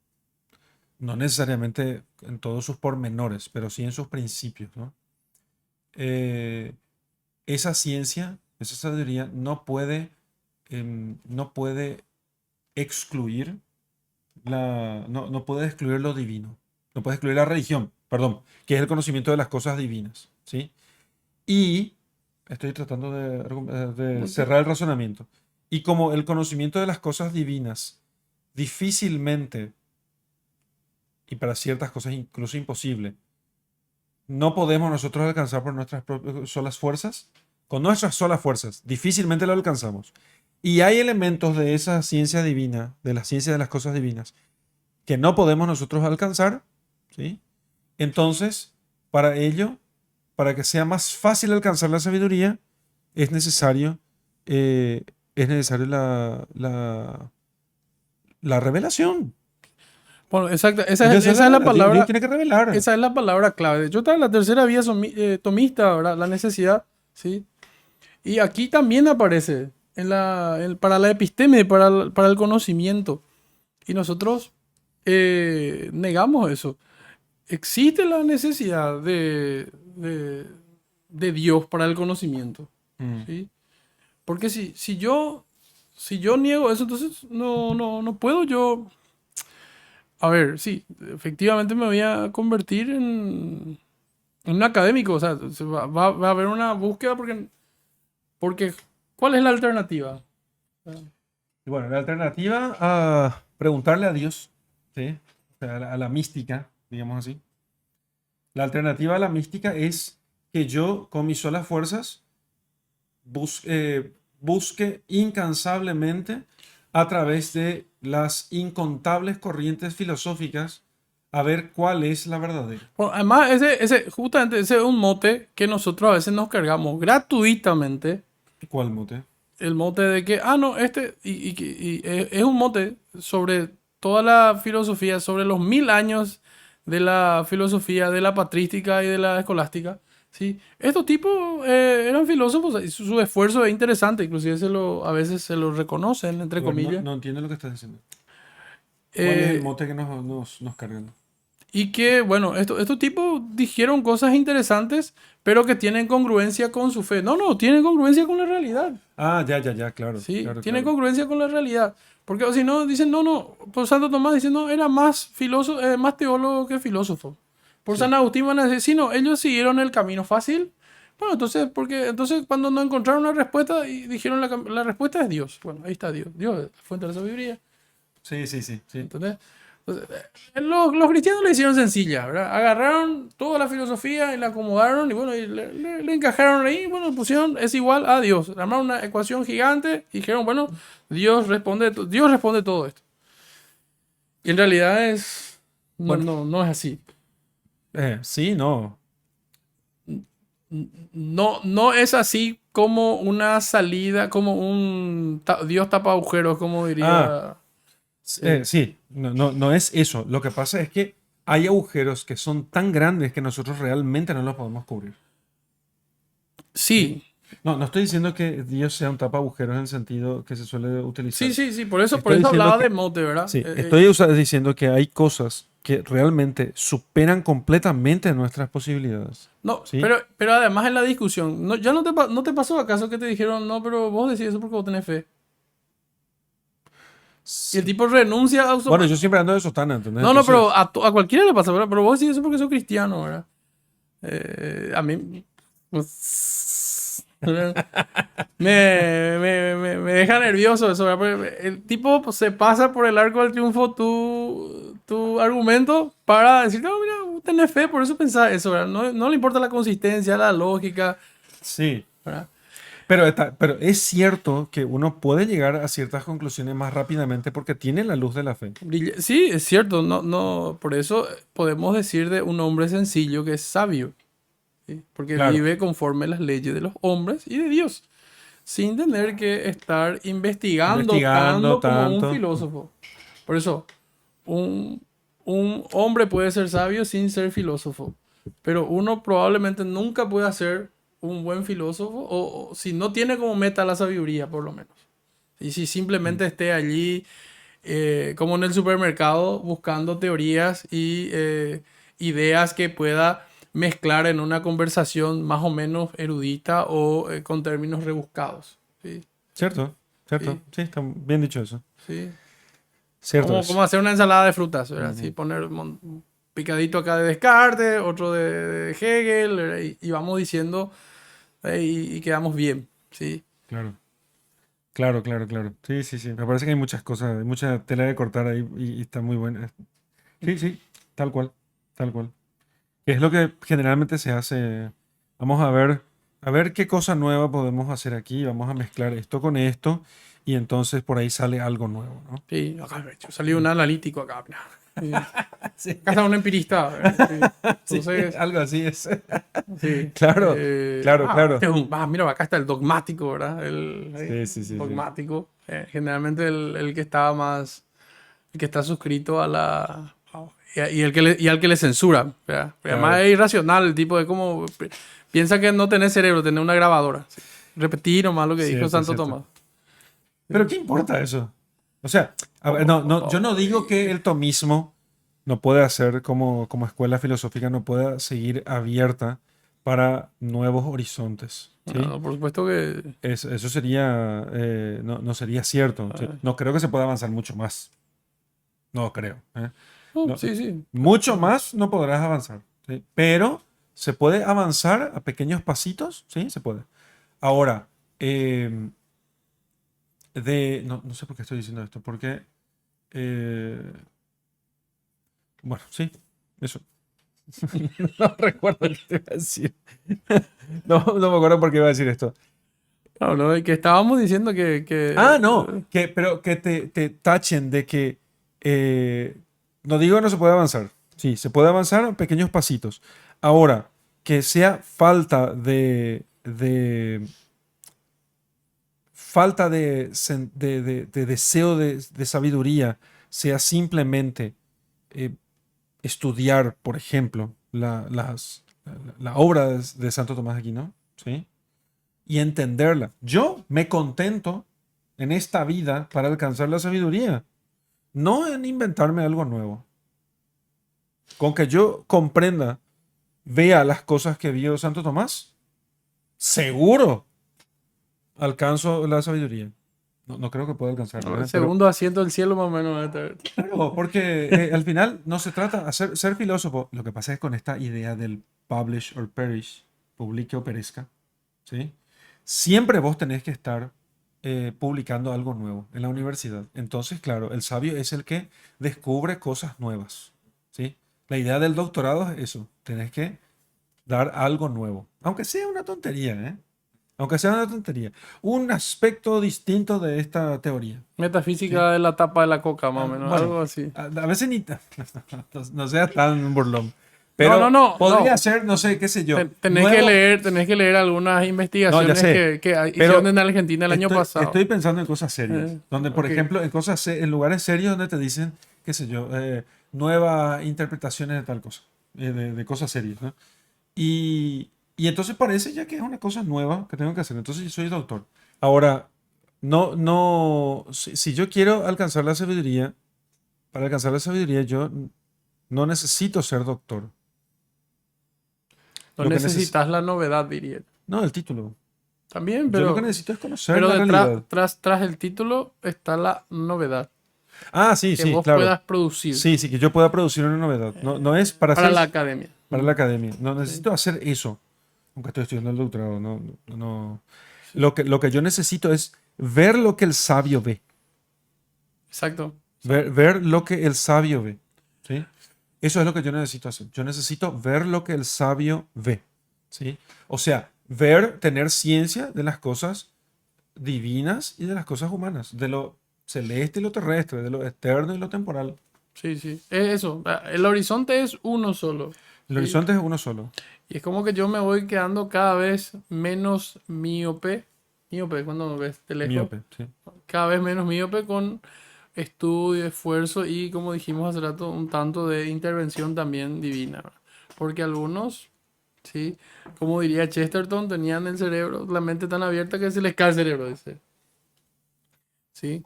no necesariamente en todos sus pormenores, pero sí en sus principios, ¿no? Eh, esa ciencia, esa sabiduría no puede excluir no puede excluir lo divino, no puede excluir la religión, perdón, que es el conocimiento de las cosas divinas, ¿sí? Y estoy tratando de Ok. cerrar el razonamiento. Y como el conocimiento de las cosas divinas difícilmente, y para ciertas cosas incluso imposible, no podemos nosotros alcanzar por nuestras propias solas fuerzas, con nuestras solas fuerzas, difícilmente lo alcanzamos. Y hay elementos de esa ciencia divina, de la ciencia de las cosas divinas, que no podemos nosotros alcanzar, ¿sí? Entonces, para ello, para que sea más fácil alcanzar la sabiduría, es necesario, eh, es necesario la revelación. Bueno, exacto. Entonces, Esa es la Dios palabra, tiene que revelar. esa es la palabra clave. De hecho, está en la tercera vía tomista, ¿verdad? La necesidad, ¿sí? Y aquí también aparece para la episteme, para el conocimiento. Y nosotros negamos eso. Existe la necesidad de Dios para el conocimiento, Mm. ¿sí? Porque si yo niego eso, entonces no puedo yo. A ver, sí, efectivamente me voy a convertir en un académico. O sea, va a haber una búsqueda porque ¿cuál es la alternativa? Y bueno, la alternativa a preguntarle a Dios, ¿sí? O sea, a la mística, digamos así. La alternativa a la mística es que yo, con mis solas fuerzas, busque incansablemente a través de las incontables corrientes filosóficas a ver cuál es la verdadera. Bueno, además, justamente ese es un mote que nosotros a veces nos cargamos gratuitamente. ¿Cuál mote? El mote de que, no, es un mote sobre toda la filosofía, sobre los 1000 años de la filosofía, de la patrística y de la escolástica. ¿Sí? Estos tipos eran filósofos y su esfuerzo es interesante, inclusive a veces se lo reconocen, entre A ver, no, comillas. no entiendo lo que estás diciendo. ¿Cuál es el Eh, mote que nos cargan? Y que, bueno, estos tipos dijeron cosas interesantes, pero que tienen congruencia con su fe. No, no, tienen congruencia con la realidad. Ah, ya, claro, Sí, claro, tienen claro. congruencia con la realidad. Porque o si no, dicen, no, no, por Santo Tomás dicen, no, era más filósofo, más teólogo que filósofo. Por San Sí. Agustín van a decir, sí, no, ellos siguieron el camino fácil. Bueno, entonces, entonces cuando no encontraron una respuesta y dijeron la respuesta es Dios. Bueno, ahí está Dios. Dios es la fuente de la sabiduría. Sí. Entonces, los cristianos le hicieron sencilla, ¿verdad? Agarraron toda la filosofía y la acomodaron y bueno, y le encajaron ahí, bueno, pusieron es igual a Dios. Armaron una ecuación gigante y dijeron, bueno, Dios responde todo esto. Y en realidad Bueno, no es así. sí, no. No es así como una salida, como Dios tapa agujeros, como Ah, diría. sí, no es eso. Lo que pasa es que hay agujeros que son tan grandes que nosotros realmente no los podemos cubrir. ¿Sí? Sí, No estoy diciendo que Dios sea un tapa agujeros en el sentido que se suele utilizar. sí, por eso Estoy diciendo hablaba de que, Mote, ¿verdad? sí, estoy diciendo que hay cosas que realmente superan completamente nuestras posibilidades. No, ¿Sí? pero además en la discusión, ¿ya no te pasó acaso que te dijeron, no, pero vos decís eso porque vos tenés fe? Y el Sí. tipo renuncia a Bueno, yo siempre ando de sotana, ¿entendés? No, no, pero Entonces, a cualquiera le pasa, ¿verdad? Pero vos decís eso porque sos cristiano, ¿verdad? A mí, pues, me deja nervioso eso, ¿verdad? Porque el tipo pues, se pasa por el arco del triunfo tu argumento para decir, no, mira, vos tenés fe, por eso pensás eso, ¿verdad? No le importa la consistencia, la lógica, sí. ¿verdad? Pero es cierto que uno puede llegar a ciertas conclusiones más rápidamente porque tiene la luz de la fe. Sí, es cierto, por eso podemos decir de un hombre sencillo que es sabio, ¿sí? Porque Claro. vive conforme las leyes de los hombres y de Dios, sin tener que estar investigando Investigando tanto como un tanto. filósofo. Por eso, un, un hombre puede ser sabio sin ser filósofo, pero uno probablemente nunca pueda ser un buen filósofo o si no tiene como meta la sabiduría, por lo menos. Y si simplemente esté allí como en el supermercado, buscando teorías y ideas que pueda mezclar en una conversación más o menos erudita o con términos rebuscados. ¿Sí? ¿Cierto? Sí, ¿Cierto? Sí, está bien dicho eso. sí. Cierto Como es. hacer una ensalada de frutas, ¿verdad? Sí, Ujú. poner un picadito acá de Descartes, otro de Hegel, ¿verdad? Y vamos diciendo y quedamos bien, ¿sí? Claro. Claro. Sí. Me parece que hay muchas cosas, hay mucha tela de cortar ahí y está muy buena. Sí, tal cual, tal cual. Que es lo que generalmente se hace. Vamos a ver qué cosa nueva podemos hacer aquí. Vamos a mezclar esto con esto y entonces por ahí sale algo nuevo, ¿no? Sí, acá salió un analítico acá. Mira. Sí. Sí, Acá está un empirista. ¿Verdad? Sí. sí, Entonces, algo así es. sí. Claro, claro. Mira, acá está el dogmático, ¿verdad? Sí. Dogmático. Generalmente el que está más, el que está suscrito a y y al que le censura, ¿verdad? Porque además Claro. es irracional el tipo de cómo piensa que no tenés cerebro, tenés una grabadora. Sí. Repetir nomás lo que dijo Santo Cierto. Tomás. Pero ¿qué importa eso? O sea, a ver, yo no digo que el tomismo no puede hacer como escuela filosófica, no pueda seguir abierta para nuevos horizontes, ¿sí? No, por supuesto que Eso sería, no sería cierto. Sí, no creo que se pueda avanzar mucho más. No creo. No, sí, sí. mucho más no podrás avanzar, ¿sí? Pero se puede avanzar a pequeños pasitos, ¿sí? Se puede. Ahora, em, no sé por qué estoy diciendo esto, porque, eh, bueno, sí, eso. No recuerdo qué te iba a decir. No me acuerdo por qué iba a decir esto. Claro, lo que estábamos diciendo No, pero que te tachen de que, no digo que no se puede avanzar. Sí, se puede avanzar a pequeños pasitos. Ahora, que sea falta de deseo de sabiduría, sea simplemente estudiar, por ejemplo, la obra de Santo Tomás de Aquino, ¿sí? Y entenderla. Yo me contento en esta vida para alcanzar la sabiduría, no en inventarme algo nuevo. Con que yo comprenda, vea las cosas que vio Santo Tomás, seguro alcanzo la sabiduría. No, no creo que pueda alcanzar, El ¿verdad? segundo asiento del cielo más o menos. Va a estar. Pero porque al final no se trata de ser filósofo. Lo que pasa es con esta idea del publish or perish, publique o perezca, ¿sí? Siempre vos tenés que estar publicando algo nuevo en la universidad. Entonces, claro, el sabio es el que descubre cosas nuevas, ¿sí? La idea del doctorado es eso, tenés que dar algo nuevo, aunque sea una tontería, ¿eh? Aunque sea una tontería. Un aspecto distinto de esta teoría. Metafísica de la tapa de la coca, más o menos. Bueno, Algo así. a veces ni no sea tan burlón. No, Pero no. podría ser, no sé, qué sé yo. Tenés que leer algunas No, ya investigaciones sé. que Pero hicieron en Argentina el año pasado. estoy pensando en cosas serias. Donde, por ok. ejemplo, en lugares serios donde te dicen, qué sé yo, nuevas interpretaciones de tal cosa. De cosas serias, ¿no? Y entonces parece ya que es una cosa nueva que tengo que hacer. Entonces yo soy doctor. Ahora, si yo quiero alcanzar la sabiduría, para alcanzar la sabiduría yo no necesito ser doctor. No Lo que necesitas la novedad, diría. No, el título. También, Yo lo que pero, necesito es conocer pero la realidad. tras el título está la novedad. Ah, sí, Que sí, vos claro. puedas producir Sí, sí, que yo pueda producir una novedad. No es para para hacer la academia. para la academia. No Sí, necesito hacer eso. Aunque estoy estudiando el doctorado. No. sí. Lo que yo necesito es ver lo que el sabio ve. Exacto. Ver lo que el sabio ve. ¿Sí? Eso es lo que yo necesito hacer. Yo necesito ver lo que el sabio ve. ¿Sí? O sea, tener ciencia de las cosas divinas y de las cosas humanas, de lo celeste y lo terrestre, de lo externo y lo temporal. Sí, sí. Es eso. El horizonte es uno solo. El ¿sí? horizonte es uno solo. Y es como que yo me voy quedando cada vez menos míope. Míope, cuando ves de lejos. Miope, sí. Cada vez menos míope con estudio, esfuerzo y, como dijimos hace rato, un tanto de intervención también divina. ¿verdad? Porque algunos, sí, como diría Chesterton, tenían el cerebro, la mente tan abierta que se les cae el cerebro, dice. Sí,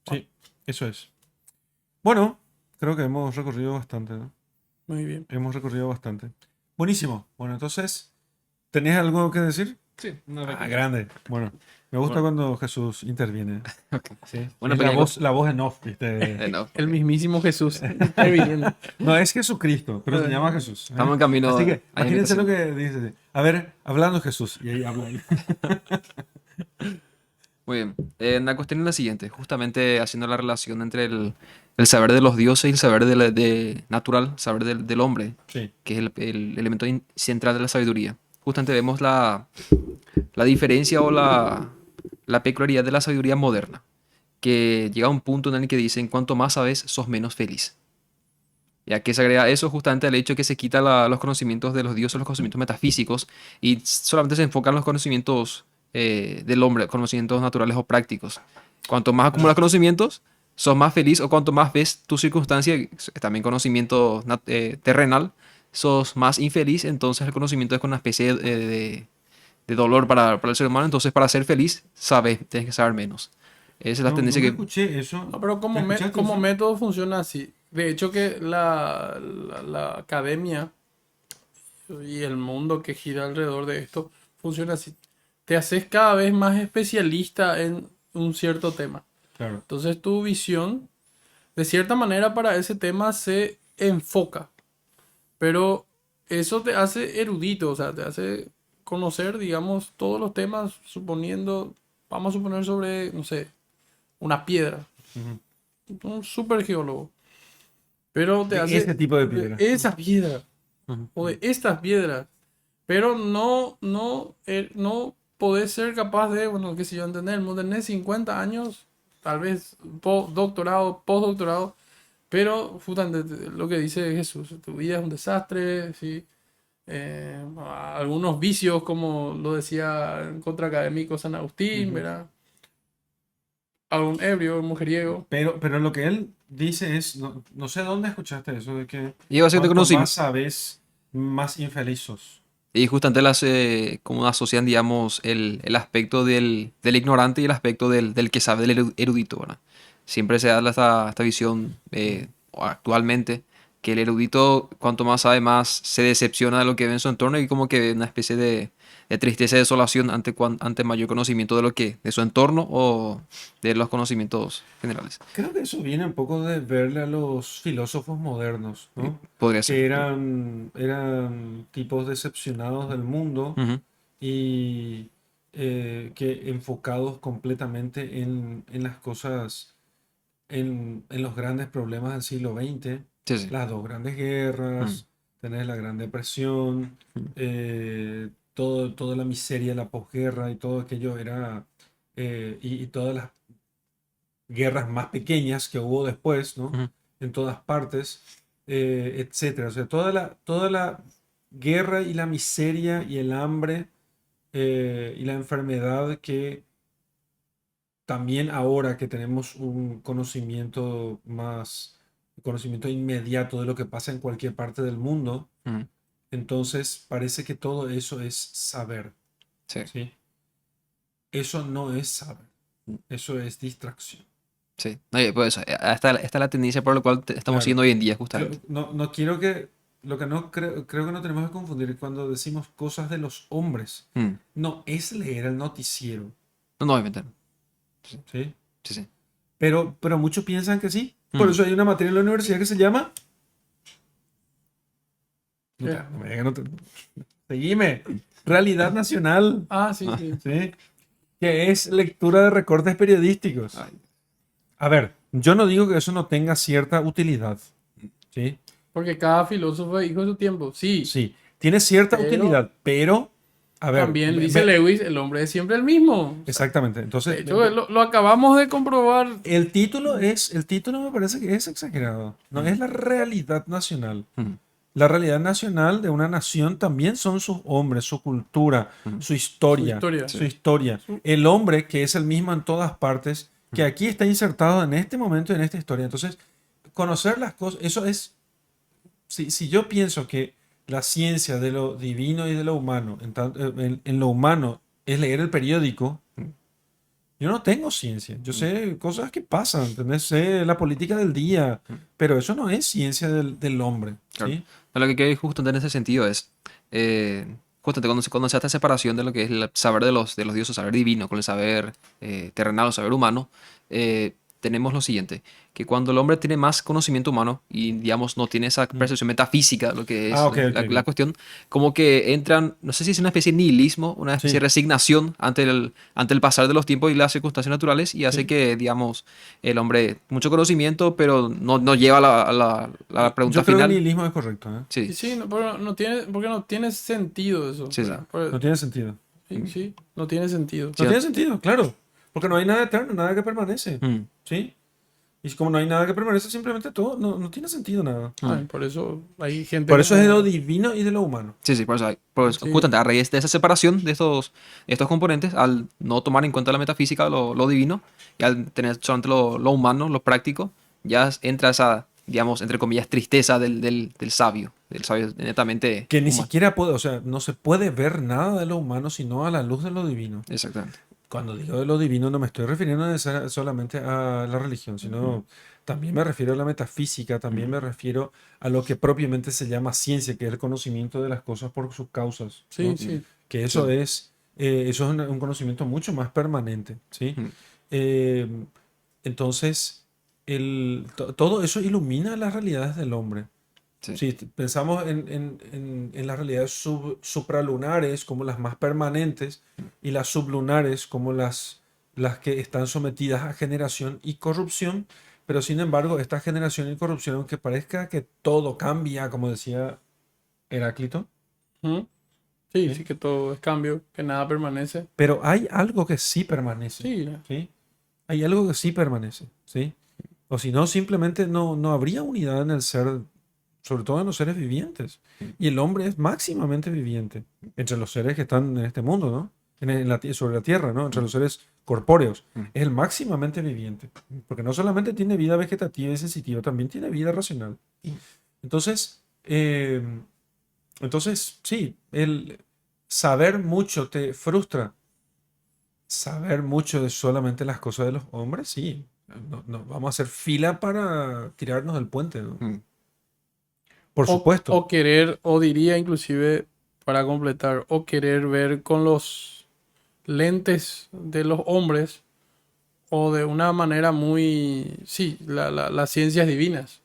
Sí, eso es. Bueno, creo que hemos recorrido bastante, ¿no? muy bien. Hemos recorrido bastante. Buenísimo. Bueno, entonces, ¿tenés algo que decir? Sí, Grande. Bueno, me gusta cuando Jesús interviene. Sí. Bueno, Es pequeño- la voz en off, ¿viste? no, El mismísimo Jesús interviniendo. No es Jesucristo, pero se llama Jesús. ¿eh? estamos en camino Así que, a la imagínense lo imitación. que dice. A ver, hablando Jesús. Y ahí habla. Muy bien. La cuestión es la siguiente, justamente haciendo la relación entre el saber de los dioses y el saber natural, saber del hombre, Sí. que es el elemento central de la sabiduría. Justamente vemos la diferencia o la peculiaridad de la sabiduría moderna, que llega a un punto en el que dicen, cuanto más sabes, sos menos feliz. ¿Y a qué se agrega eso? Justamente al hecho que se quita los conocimientos de los dioses, los conocimientos metafísicos, y solamente se enfocan los conocimientos del hombre, conocimientos naturales o prácticos. Cuanto más acumulas conocimientos, sos más feliz, o cuanto más ves tu circunstancia, también conocimiento terrenal, sos más infeliz, entonces el conocimiento es con una especie de dolor para el ser humano, entonces para ser feliz, tienes que saber menos. Esa es la tendencia Nunca que... escuché eso. No, pero ¿La escuchaste como eso? método funciona así. De hecho que la academia y el mundo que gira alrededor de esto funciona así. Te haces cada vez más especialista en un cierto tema. Claro. Entonces tu visión, de cierta manera, para ese tema se enfoca. Pero eso te hace erudito, o sea, te hace conocer, digamos, todos los temas, vamos a suponer sobre, no sé, una piedra. Ujú. Un super geólogo. Pero te De hace ese tipo de piedra. esa piedra Ujú. o de estas piedras. Pero no podés ser capaz de, bueno, qué sé yo, entender. Tenés 50 años, tal vez doctorado, postdoctorado, pero justamente lo que dice Jesús, tu vida es un desastre, ¿sí? Algunos vicios, como lo decía en contra académico San Agustín, Ujú. ¿verdad? Algún ebrio, un mujeriego. Pero lo que él dice es, no sé dónde escuchaste eso, de que Y básicamente cuanto conocimiento. más sabes, más infeliz sos. Y justamente como asocian, digamos, el aspecto del ignorante y el aspecto del que sabe, del erudito, ¿verdad? Siempre se da esta visión actualmente que el erudito, cuanto más sabe, más se decepciona de lo que ve en su entorno y como que ve una especie de tristeza y desolación ante mayor conocimiento de lo que, de su entorno o de los conocimientos generales. Creo que eso viene un poco de verle a los filósofos modernos, ¿no? Podría ser. Que eran tipos decepcionados del mundo Ujú. y que enfocados completamente en las cosas, en los grandes problemas del siglo XX, Sí, sí. las dos grandes Mm, guerras, tenés la Gran Depresión, mm, toda la miseria, la posguerra y todo aquello era, y todas las guerras más pequeñas que hubo después, ¿no? ujú, En todas partes, etcétera. O sea, toda la guerra y la miseria y el hambre y la enfermedad que también ahora que tenemos un conocimiento inmediato de lo que pasa en cualquier parte del mundo, ujú. entonces parece que todo eso es saber, Sí, ¿sí? Eso no es saber, eso es distracción. sí. Oye, pues eso, esta es la tendencia por la cual estamos Claro. siguiendo hoy en día, justamente. No quiero que, lo que no creo que no tenemos que confundir cuando decimos cosas de los hombres. Mm. No es leer el noticiero, No, no, obviamente. Sí, ¿sí? sí, sí. Pero muchos piensan que sí. Por Mm. eso hay una materia en la universidad que se llama... ¿Qué? No me digas, seguime. Realidad Nacional, Ah, sí, Ah, sí. ¿sí? Que es lectura de recortes periodísticos. ay, A ver, yo no digo que eso no tenga cierta utilidad, ¿sí? Porque cada filósofo es hijo de su tiempo. Sí, Sí, tiene cierta pero utilidad, pero, a ver, también dice Lewis, el hombre es siempre el mismo. O sea, exactamente. de Entonces, hecho, lo acabamos de comprobar. el título me parece que es exagerado. No mm, es la realidad nacional. mm, La realidad nacional de una nación también son sus hombres, su cultura, mm. su Su historia, historia. Sí. su historia. Su- El hombre que es el mismo en todas partes, que Mm, aquí está insertado en este momento, en esta historia. Entonces, conocer las cosas, eso es, si yo pienso que la ciencia de lo divino y de lo humano, en lo humano, es leer el periódico, mm, yo no tengo ciencia, yo mm, sé cosas que pasan, ¿entendés? Sé la política del día, mm. pero eso no es ciencia del hombre, Claro. ¿sí? Pero lo que quiero justo en ese sentido es, justamente cuando se hace esta separación de lo que es el saber de los dioses, saber divino, con el saber terrenal o saber humano, tenemos lo siguiente, que cuando el hombre tiene más conocimiento humano y, digamos, no tiene esa Mm. percepción metafísica de lo que Ah, es ok, ok, la ok. cuestión, como que entran, no sé si es una especie de nihilismo, una especie de Sí, resignación ante el pasar de los tiempos y las circunstancias naturales y hace sí. que, digamos, el hombre, mucho conocimiento, pero no lleva a la pregunta Yo creo que el final. nihilismo es correcto, ¿eh? Sí, Sí, sí, pero no tiene, porque no tiene sentido eso. sí, sí. ¿Verdad? Pues, No tiene sentido. sí, sí, no tiene sentido. Sí, No tiene sentido, claro. Porque no hay nada eterno, nada que permanece. mm, ¿Sí? Y como no hay nada que permanece, simplemente todo no tiene sentido nada. mm. Ay, por eso hay gente Por eso es de lo como... divino y de lo humano. Sí, sí, por eso, Sí, justamente a raíz de esa separación de estos componentes, al no tomar en cuenta la metafísica, lo divino, y al tener solamente lo humano, lo práctico, ya entra esa, digamos, entre comillas, tristeza del sabio netamente Que ni humano. siquiera puede, o sea, no se puede ver nada de lo humano sino a la luz de lo divino. Exactamente. Cuando digo de lo divino no me estoy refiriendo solamente a la religión, Mm, sino también me refiero a la metafísica, también mm, me refiero a lo que propiamente se llama ciencia, que es el conocimiento de las cosas por sus causas, sí, ¿no? sí. Que sí, eso es un conocimiento mucho más permanente, ¿sí? mm, Eh, entonces, todo eso ilumina las realidades del hombre. sí, Si pensamos en las realidades supralunares como las más permanentes y las sublunares como las que están sometidas a generación y corrupción, pero sin embargo, esta generación y corrupción, aunque parezca que todo cambia, como decía Heráclito, Ujú. Sí, ¿sí? sí que todo es cambio, que nada permanece. Pero hay algo que sí permanece, Sí, ¿sí? Hay algo que sí permanece, ¿sí? O si no, simplemente no habría unidad en el ser, sobre todo en los seres vivientes. Y el hombre es máximamente viviente entre los seres que están en este mundo, ¿no? Sobre la tierra, ¿no? Entre mm, los seres corpóreos. mm, Es el máximamente viviente. Porque no solamente tiene vida vegetativa y sensitiva, también tiene vida racional. Entonces, sí, el saber mucho te frustra. Saber mucho de solamente las cosas de los hombres, sí. No, vamos a hacer fila para tirarnos del puente, ¿no? mm. Por supuesto. O querer, o diría inclusive, para completar, o querer ver con los lentes de los hombres o de una manera muy, sí, las ciencias divinas,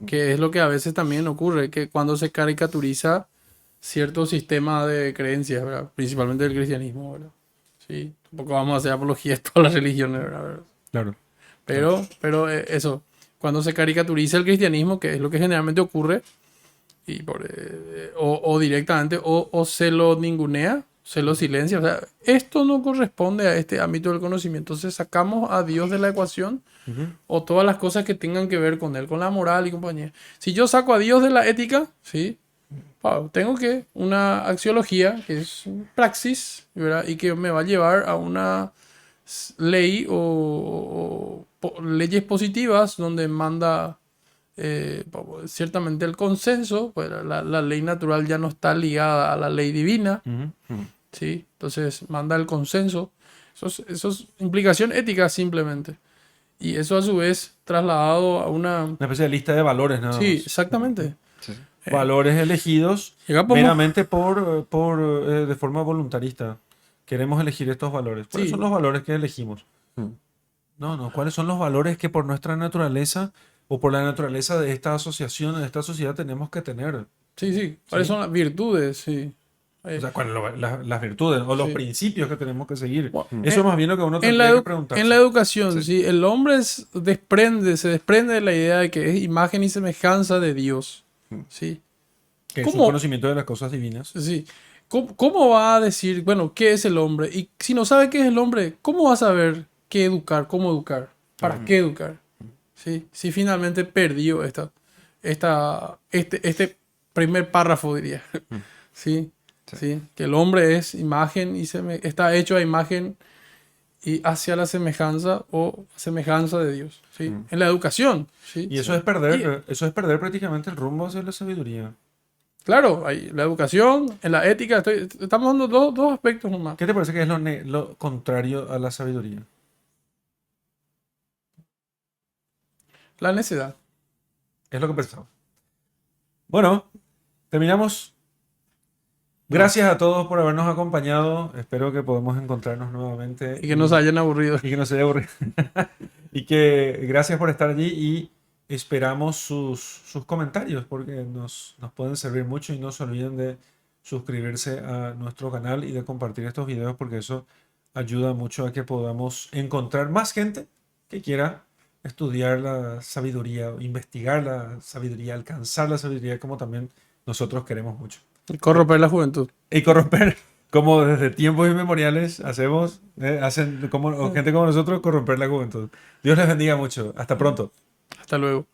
que es lo que a veces también ocurre, que cuando se caricaturiza cierto sistema de creencias, ¿verdad? Principalmente del cristianismo, ¿verdad? Sí, tampoco vamos a hacer apología de todas las religiones, ¿verdad? Claro. Pero eso, cuando se caricaturiza el cristianismo, que es lo que generalmente ocurre, o directamente, o se lo ningunea, se lo silencia. O sea, esto no corresponde a este ámbito del conocimiento. Entonces sacamos a Dios de la ecuación Ujú. o todas las cosas que tengan que ver con él, con la moral y compañía. Si yo saco a Dios de la ética, ¿sí? Tengo que una axiología, que es un praxis, ¿verdad? Y que me va a llevar a una ley o leyes positivas donde manda ciertamente el consenso, pues la ley natural ya no está ligada a la ley divina, Ujú. Ujú. ¿sí? Entonces manda el consenso. Eso es implicación ética simplemente. Y eso a su vez trasladado a una... Una especie de lista de valores, nada Sí, más. exactamente. Sí, sí. Valores elegidos Llegamos- meramente de forma voluntarista. Queremos elegir estos valores. ¿Cuáles Sí. son los valores que elegimos? Mm. No. ¿Cuáles son los valores que por nuestra naturaleza o por la naturaleza de esta asociación, de esta sociedad tenemos que tener? Sí. ¿Cuáles Sí. son las virtudes? Sí. O sea, ¿cuáles son las virtudes o los Sí. principios que tenemos que seguir? Bueno, Eso más bien lo que uno en tendría que preguntarse. en la educación, Sí. sí, el hombre se desprende de la idea de que es imagen y semejanza de Dios. Sí. Que es un ¿Cómo? conocimiento de las cosas divinas. Sí. ¿Cómo va a decir, bueno, qué es el hombre? Y si no sabe qué es el hombre, ¿cómo va a saber qué educar, cómo educar, para qué educar? ¿Sí? Si finalmente perdió este primer párrafo, diría. ¿Sí? Sí. ¿Sí? Que el hombre es imagen y está hecho a imagen y hacia la semejanza o semejanza de Dios. ¿Sí? En la educación. ¿Sí? Y eso Sí. eso es perder prácticamente el rumbo hacia la sabiduría. Claro, hay la educación, en la ética, estamos dando dos aspectos nomás. ¿Qué te parece que es lo contrario a la sabiduría? La necedad. Es lo que pensaba. Bueno, terminamos. Gracias a todos por habernos acompañado. Espero que podamos encontrarnos nuevamente. Y que no se hayan aburrido. Y que no se haya aburrido. Y que gracias por estar allí y esperamos sus comentarios porque nos pueden servir mucho y no se olviden de suscribirse a nuestro canal y de compartir estos videos porque eso ayuda mucho a que podamos encontrar más gente que quiera estudiar la sabiduría, investigar la sabiduría, alcanzar la sabiduría como también nosotros queremos mucho. Corromper la juventud. Y corromper, como desde tiempos inmemoriales hacen como, o gente como nosotros, corromper la juventud. Dios les bendiga mucho. Hasta pronto. Hasta luego.